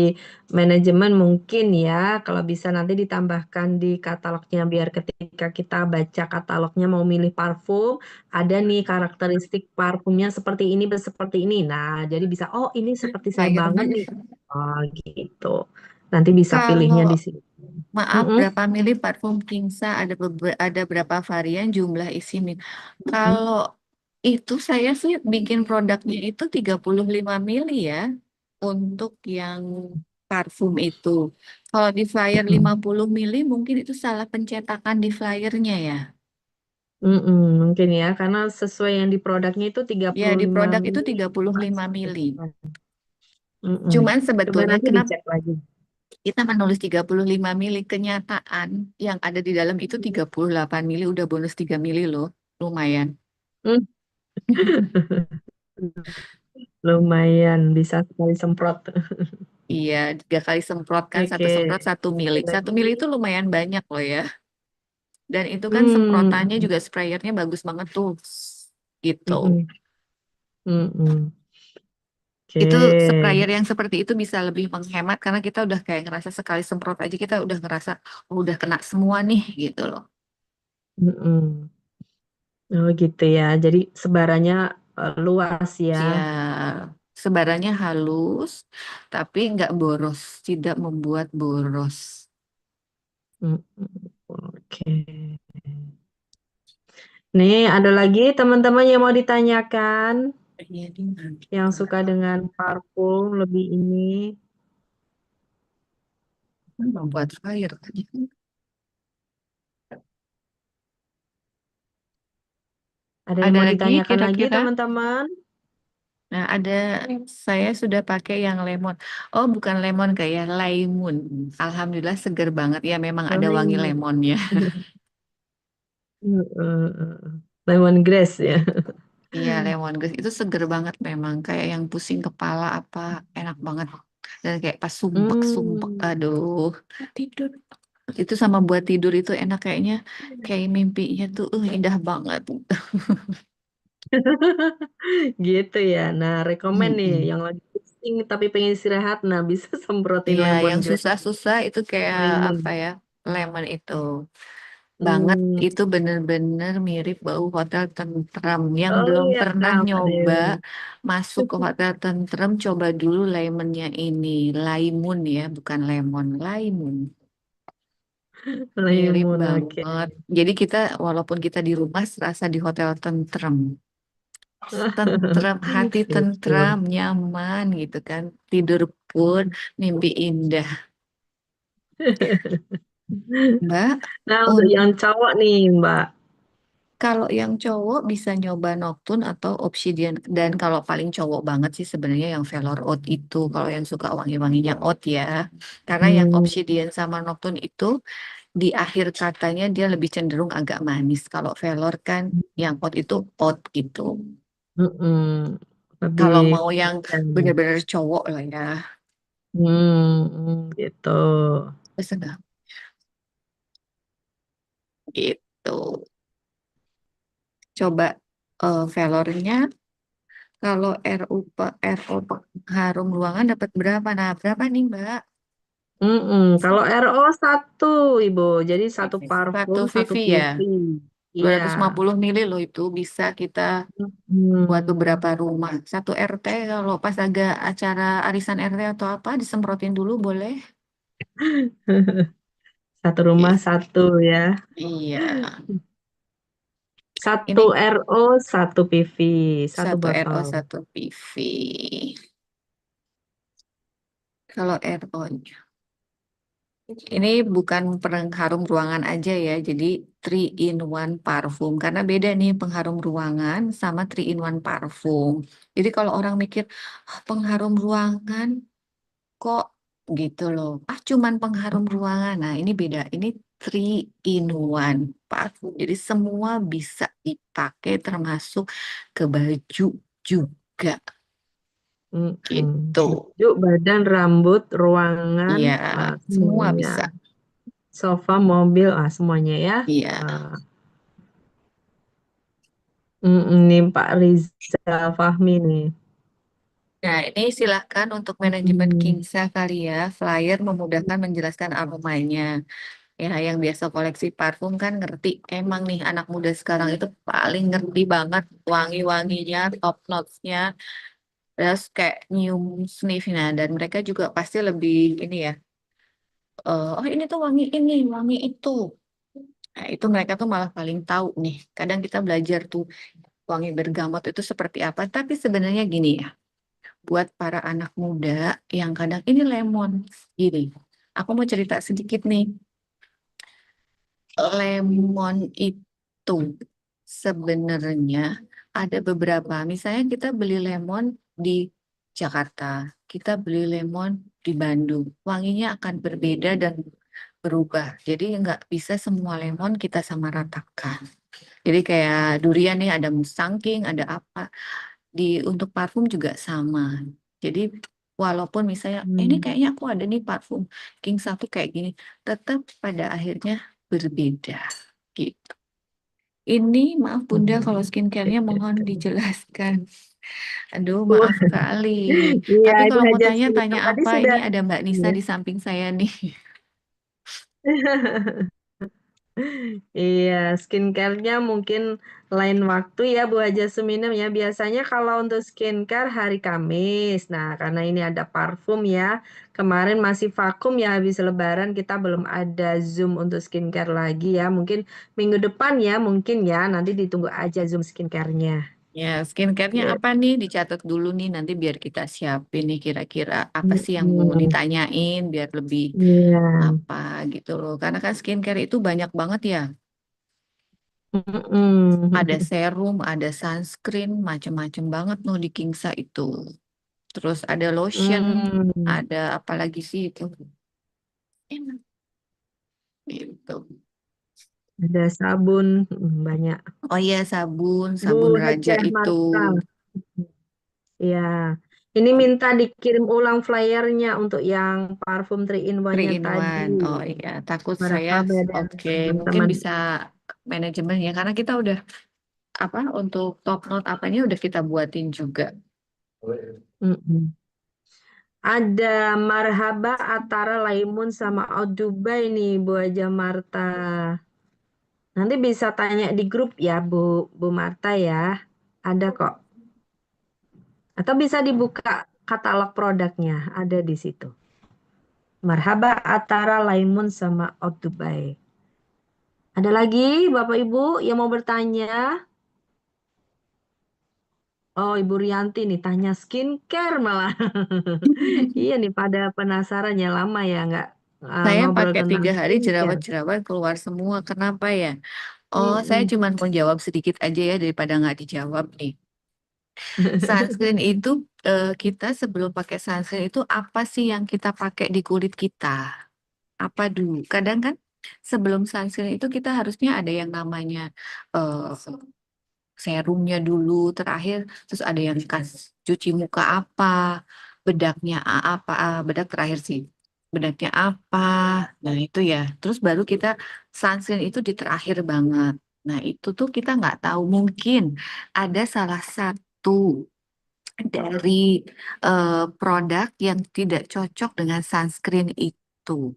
manajemen mungkin ya, kalau bisa nanti ditambahkan di katalognya biar ketika kita baca katalognya mau milih parfum, ada nih karakteristik parfumnya seperti ini, seperti ini. Nah, jadi bisa, oh ini seperti saya banget Requirement nih. Oh gitu. Nanti bisa kalau pilihnya di sini. maaf Mm-mm. berapa mili parfum Kingsa ada berapa varian jumlah isi mili. Mm. Kalau itu saya sih bikin produknya itu 35 mili ya untuk yang parfum itu. Kalau di flyer Mm-mm. 50 mili mungkin itu salah pencetakan di flyernya ya. Mm-mm, mungkin ya, karena sesuai yang di produknya itu tiga Ya puluh di lima produk itu mili. 35 mili. Mm-mm. Cuman Coba sebetulnya nanti kenapa dicek lagi. kita menulis 35 mili kenyataan yang ada di dalam itu 38 mili udah bonus 3 mili loh. Lumayan. Hmm, lumayan bisa sekali semprot. Iya, 3 kali semprot kan satu Oke. semprot 1 mili. Ada 1 mili itu lagi. lumayan banyak loh ya. Dan itu kan semprotannya Hmm. juga sprayernya bagus banget tuh. Gitu. Mm-mm. Mm-mm. Itu Oke. sprayer yang seperti itu bisa lebih menghemat karena kita udah kayak ngerasa sekali semprot aja kita udah ngerasa oh, udah kena semua nih gitu loh. Mm-mm. Oh gitu ya. Jadi sebarannya luas ya. Iya, Sebarannya halus, tapi nggak boros, tidak membuat boros. Mm, oke. Nih, ada lagi teman-teman yang mau ditanyakan Iya, di yang gitu. suka dengan parfum lebih ini. Membuat fire tadi. Ada yang Ada mau lagi ditanyakan lagi, kira-kira? teman-teman? Nah, saya sudah pakai yang lemon. Oh, bukan lemon kayak laimun. Alhamdulillah seger banget ya, memang ada wangi Lemon. lemonnya. Lemongrass ya. Iya, lemongrass itu seger banget memang. Kayak yang pusing kepala apa, enak banget. Dan kayak pas sumpek-sumpek, Hmm. aduh, tidur. Itu sama buat tidur itu enak kayaknya. Kayak mimpinya tuh, indah banget. Gitu ya. Nah, rekomen nih Mm-mm. yang lagi pusing tapi pengen istirahat, nah bisa semprotin Iya, yang lemongrass susah-susah itu kayak apa lemon. ya, lemon itu. Banget Hmm. itu bener-bener mirip bau hotel tentrem yang Oh belum iya, pernah Pak nyoba Dewi. masuk ke hotel tentrem coba dulu lemonnya ini laimun ya bukan lemon laimun mirip Lemon, oke. banget jadi kita walaupun kita di rumah serasa di hotel tentrem tentrem hati tentram Gitu. nyaman gitu kan tidur pun mimpi indah Mbak. Nah, untuk yang cowok nih, Mbak. Kalau yang cowok bisa nyoba Noctune atau Obsidian dan kalau paling cowok banget sih sebenarnya yang Velor Oud itu kalau yang suka wangi-wanginya oud ya. Karena yang Hmm. Obsidian sama Noctune itu di akhir katanya dia lebih cenderung agak manis. Kalau Velor kan yang oud itu oud gitu. Mm-mm. Lebih Kalau mau yang dan bener-bener cowok lah ya. gitu. Bisa nggak? Gitu. Coba Velornya kalau RO harum ruangan dapat berapa? Nah, berapa nih, Mbak? Kalau RO satu, Ibu. Jadi satu Satu parfum, satu Vivi ya, pipi. dua Iya. ratus lima puluh mili loh itu bisa kita buat Mm. beberapa rumah. Satu RT kalau pas agak acara arisan RT atau apa disemprotin dulu boleh. Satu rumah Ih, satu ya. iya, Satu ini RO, satu PV, satu satu RO botol. satu PV. Kalau RO-nya. Ini bukan pengharum ruangan aja ya, jadi three in one parfum. Karena beda nih pengharum ruangan sama three in one parfum. Jadi kalau orang mikir, "Ah, pengharum ruangan kok gitu loh. Ah, cuman pengharum ruangan. Nah, ini beda. Ini three in one parfum. Jadi semua bisa dipakai termasuk ke baju juga gitu. Baju, badan, rambut, ruangan, Iya, semua semuanya. bisa. Sofa, mobil, semuanya ya. Iya. Ah, nih Pak Rizal Fahmi nih. Nah, ini silahkan untuk manajemen Mm, Kingsa kali ya. Flyer memudahkan menjelaskan aromanya. Ya, yang biasa koleksi parfum kan ngerti. Emang nih anak muda sekarang itu paling ngerti banget wangi-wanginya, top notes-nya. Terus kayak nyium sniff. Nah, dan mereka juga pasti lebih ini ya. Oh ini tuh wangi ini, wangi itu. Nah, itu mereka tuh malah paling tahu nih. Kadang kita belajar tuh wangi bergamot itu seperti apa. Tapi sebenarnya gini ya. Buat para anak muda yang kadang ini lemon gini. Aku mau cerita sedikit nih. Lemon itu sebenarnya ada beberapa. Misalnya kita beli lemon di Jakarta, kita beli lemon di Bandung. Wanginya akan berbeda dan berubah. Jadi nggak bisa semua lemon kita samaratakan. Jadi kayak durian nih ada musangking, ada apa. Di untuk parfum juga sama. Jadi walaupun misalnya ini mm, kayaknya aku ada nih parfum King satu kayak gini, tetap pada akhirnya berbeda gitu. Ini maaf Bunda kalau skincare-nya mohon dijelaskan. Aduh Wah, maaf kali. iya Tapi itu kalau mau aja tanya sih. tanya Yang tadi apa? Ini sudah. ada Mbak Nisa Iya. di samping saya nih. Iya, skincare-nya mungkin lain waktu ya Bu Haja Suminam ya. Biasanya kalau untuk skincare hari Kamis. Nah, karena ini ada parfum ya. Kemarin masih vakum ya habis Lebaran kita belum ada Zoom untuk skincare lagi ya. Mungkin minggu depan ya, mungkin ya. Nanti ditunggu aja Zoom skincare-nya. Ya, skincare-nya Ya. apa nih? Dicatat dulu nih, nanti biar kita siapin nih kira-kira apa sih yang mau Mm-mm. ditanyain biar lebih Iya. apa gitu loh. Karena kan skincare itu banyak banget ya. Ada Mm-mm. serum, ada sunscreen, macem-macem banget loh di Kingsa itu. Terus ada lotion, Mm. ada apa lagi sih itu? Enak gitu. Ada sabun, banyak. Oh iya, sabun, Bu sabun Raja Hajah itu. Marta. Ya, ini minta dikirim ulang flyernya untuk yang parfum 3 in Three 1-nya in tadi. one. Oh iya, takut saya. Marhaba dan Oke, mungkin teman-teman. bisa manajemen ya, karena kita udah apa untuk top note apanya udah kita buatin juga. Mm-mm. Ada Marhaba Atara Laimun sama Out Dubai nih Bu Haja Marta. Nanti bisa tanya di grup ya Bu Marta ya. Ada kok. Atau bisa dibuka katalog produknya, ada di situ. Marhaba Atara Laimun sama Out Dubai. Ada lagi Bapak Ibu yang mau bertanya? Oh, Ibu Rianti nih tanya skincare malah. Iya nih pada penasaran ya lama ya nggak Saya ngobrol pakai tentang 3 hari skincare. jerawat-jerawat keluar semua. Kenapa ya? Oh, saya Mm-mm. cuma mau jawab sedikit aja ya daripada nggak dijawab nih. Sunscreen itu kita sebelum pakai sunscreen itu apa sih yang kita pakai di kulit kita? Apa dulu? Kadang kan sebelum sunscreen itu kita harusnya ada yang namanya eh, serumnya dulu terakhir, terus ada yang kas cuci muka apa, bedaknya apa, bedak terakhir sih. Bedaknya apa? Nah itu ya. Terus baru kita sunscreen itu di terakhir banget. Nah itu tuh kita nggak tahu mungkin ada salah satu dari produk yang tidak cocok dengan sunscreen itu.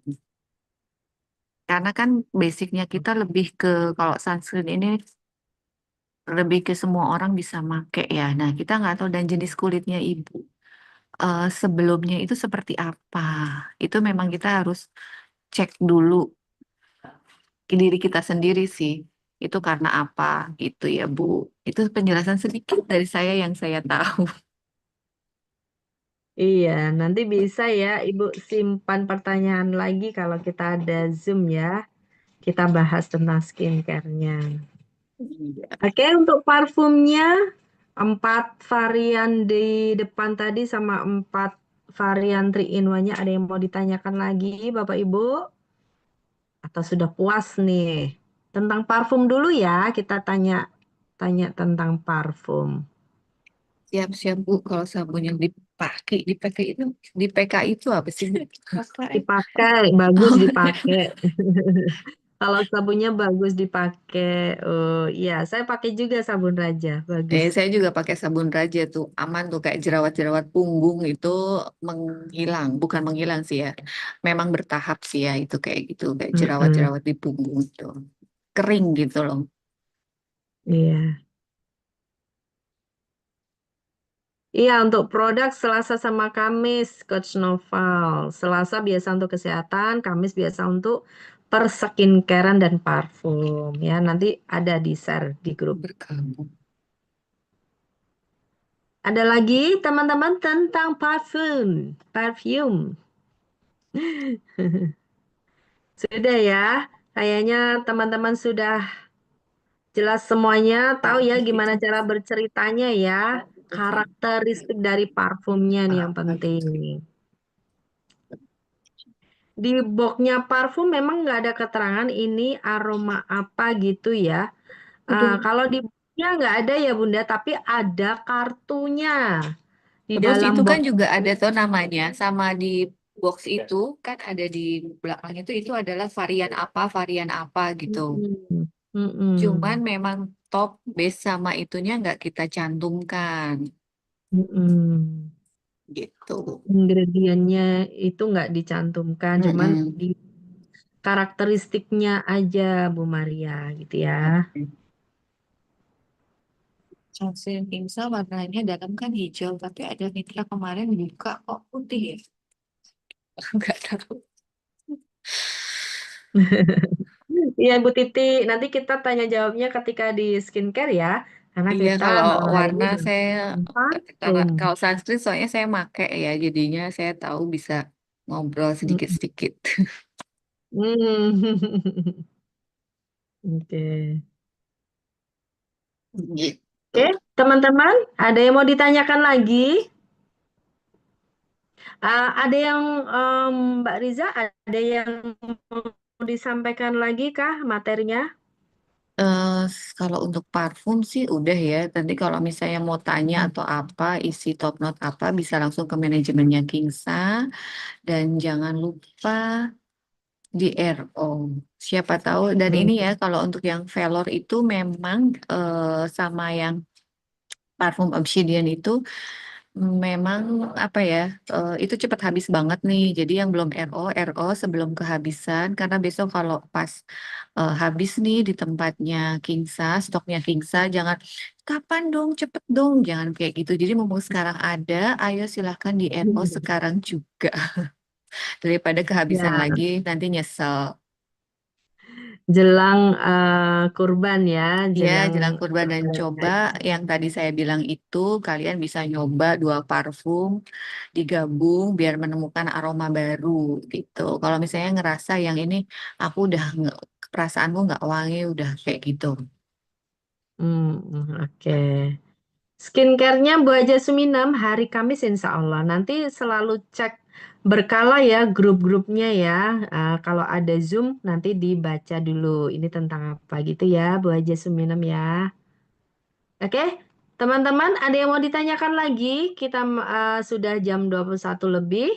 Karena kan basicnya kita lebih ke kalau sunscreen ini lebih ke semua orang bisa make ya. Nah kita nggak tahu dan jenis kulitnya ibu sebelumnya itu seperti apa. Itu memang kita harus cek dulu ke diri kita sendiri sih. Itu karena apa gitu ya Bu. Itu penjelasan sedikit dari saya yang saya tahu. Iya, nanti bisa ya Ibu simpan pertanyaan lagi kalau kita ada Zoom ya. Kita bahas tentang skincare-nya. Iya. Oke, untuk parfumnya 4 varian di depan tadi sama 4 varian 3 in 1-nya ada yang mau ditanyakan lagi Bapak Ibu? Atau sudah puas nih? Tentang parfum dulu ya, kita tanya tentang parfum. Siap-siap Bu, kalau sabun yang dipakai itu, di PK itu apa sih? Pakai. Dipakai, bagus Oh, dipakai. Kalau sabunnya bagus dipakai. Oh iya, saya pakai juga sabun Raja, bagus. saya juga pakai sabun Raja tuh, aman tuh kayak jerawat-jerawat punggung itu menghilang, bukan menghilang sih ya, memang bertahap sih ya itu kayak gitu, kayak Heeh, jerawat-jerawat di punggung itu kering gitu loh. iya. Iya, untuk produk Selasa sama Kamis, Coach Noval. Selasa biasa untuk kesehatan, Kamis biasa untuk perskincarean dan parfum. Ya, nanti ada di share di grup. Berkabung. Ada lagi teman-teman tentang parfum. Parfum. Sudah ya. Kayaknya teman-teman sudah jelas semuanya. Tahu ya gimana cara berceritanya ya. Karakteristik dari parfumnya nih yang penting. Di boxnya parfum memang nggak ada keterangan ini aroma apa gitu ya. Kalau di boxnya nggak ada ya Bunda, tapi ada kartunya di Terus dalam itu kan box. juga ada tuh namanya, sama di box itu kan ada di belakang itu adalah varian apa gitu. Mm-mm. Cuman Mm-mm. memang top base sama itunya nggak kita cantumkan Mm-mm. gitu. Ingredientnya itu nggak dicantumkan, cuman Mm-mm. karakteristiknya aja Bu Maria gitu ya. Oke. Sunsilk Kimsa warnanya dalam kan hijau, tapi ada Mitra kemarin buka kok putih ya? Nggak tahu. Iya Bu Titi, nanti kita tanya jawabnya ketika di skincare ya, karena Iya, kita kalau hari ini warna saya, karena parfum. kalau sunscreen soalnya saya make ya, jadinya saya tahu bisa ngobrol Hmm. sedikit-sedikit. Hmm. Oke. Gitu. Oke, teman-teman, ada yang mau ditanyakan lagi? Ada yang Mbak Riza, ada yang mau disampaikan lagi kah materinya? Kalau untuk parfum sih udah ya. Nanti kalau misalnya mau tanya Hmm. atau apa, isi top note apa, bisa langsung ke manajemennya Kingsa. Dan jangan lupa di RO. Siapa tahu, dan ini ya, kalau untuk yang Velor itu memang sama yang parfum Obsidian itu memang apa ya, itu cepat habis banget nih. Jadi yang belum RO sebelum kehabisan, karena besok kalau pas habis nih di tempatnya Kingsa, stoknya Kingsa, jangan kapan dong, cepet dong, jangan kayak gitu. Jadi mumpung sekarang ada, ayo silahkan di RO Hmm. sekarang juga daripada kehabisan Ya, lagi nanti nyesel. jelang kurban ya, Ya, jelang jelang kurban dan coba Lebaran. yang tadi saya bilang itu, kalian bisa nyoba dua parfum digabung biar menemukan aroma baru gitu. Kalau misalnya ngerasa yang ini aku udah perasaanku nggak wangi, udah kayak gitu. Oke. Skincare-nya Bu Haja Suminam hari Kamis insya Allah. Nanti selalu cek berkala ya grup-grupnya ya. Kalau ada Zoom nanti dibaca dulu. Ini tentang apa gitu ya Bu Haja Suminam ya. Oke, teman-teman ada yang mau ditanyakan lagi? Kita sudah jam 21 lebih.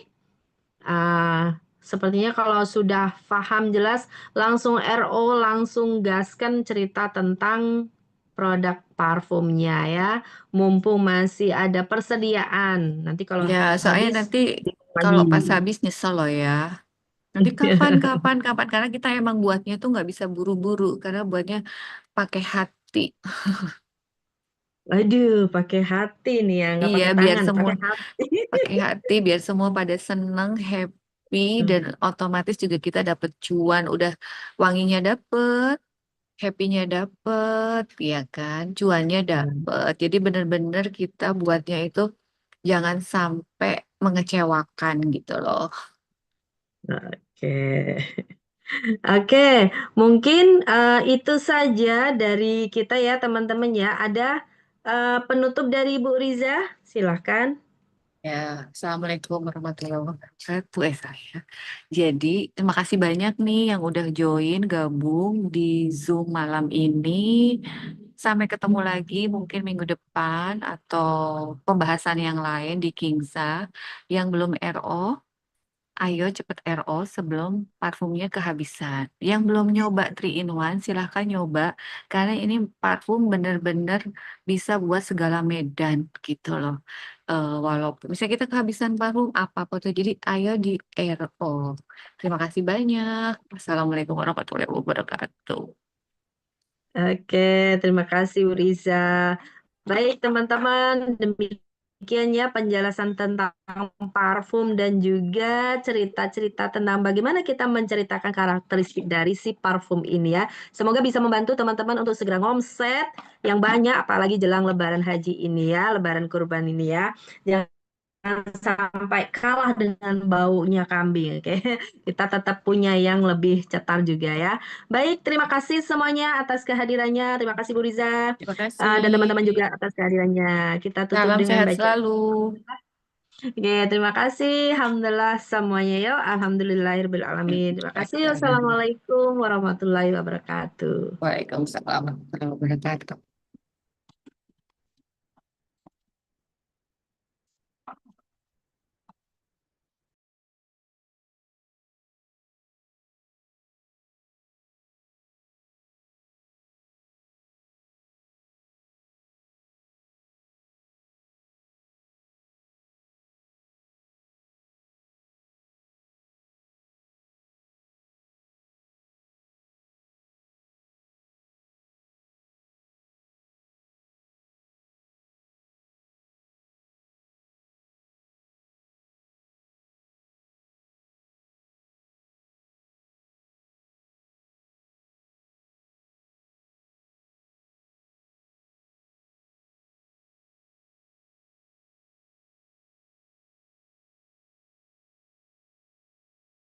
Sepertinya kalau sudah paham jelas, langsung RO, langsung gaskan cerita tentang produk parfumnya ya. Mumpung masih ada persediaan. Nanti kalau Ya, soalnya habis, nanti lagi. kalau pas habis nyesel loh ya. Nanti kapan, kapan, kapan? Karena kita emang buatnya tuh nggak bisa buru-buru, karena buatnya pakai hati. Aduh, pakai hati nih ya, nggak Iya, pakai biar tangan, semua pakai hati. pakai hati biar semua pada seneng, happy, dan Hmm. otomatis juga kita dapet cuan. Udah wanginya dapet, happy-nya dapet, ya kan? Cuannya dapet. Jadi bener-bener kita buatnya itu jangan sampai mengecewakan gitu loh. Oke. Oke, mungkin itu saja dari kita ya teman-teman ya. Ada penutup dari Bu Riza, silahkan. Ya, Assalamualaikum warahmatullahi wabarakatuh. Saya. Jadi, terima kasih banyak nih yang udah join gabung di Zoom malam ini. Sampai ketemu lagi mungkin minggu depan atau pembahasan yang lain di Kingsa. Yang belum RO, ayo cepet RO sebelum parfumnya kehabisan. Yang belum nyoba 3 in 1, silahkan nyoba. Karena ini parfum bener-bener bisa buat segala medan gitu loh. Walaupun misalnya kita kehabisan parfum apa-apa tuh. Jadi ayo di RO. Terima kasih banyak. Wassalamualaikum warahmatullahi wabarakatuh. Oke, terima kasih Bu Riza. Baik teman-teman, demikian ya penjelasan tentang parfum dan juga cerita-cerita tentang bagaimana kita menceritakan karakteristik dari si parfum ini ya. Semoga bisa membantu teman-teman untuk segera ngomset yang banyak, apalagi jelang Lebaran Haji ini ya, Lebaran Kurban ini ya. Jangan sampai kalah dengan baunya kambing, oke? Kita tetap punya yang lebih cetar juga ya. Baik, terima kasih semuanya atas kehadirannya. Terima kasih Bu Riza, Terima kasih. dan teman-teman juga atas kehadirannya. Kita tutup Salam dengan sehat baca. selalu. Oke, terima kasih. Alhamdulillah semuanya ya. Alhamdulillahirobbilalamin. Terima kasih. Wassalamualaikum warahmatullahi wabarakatuh. Waalaikumsalam warahmatullahi wabarakatuh.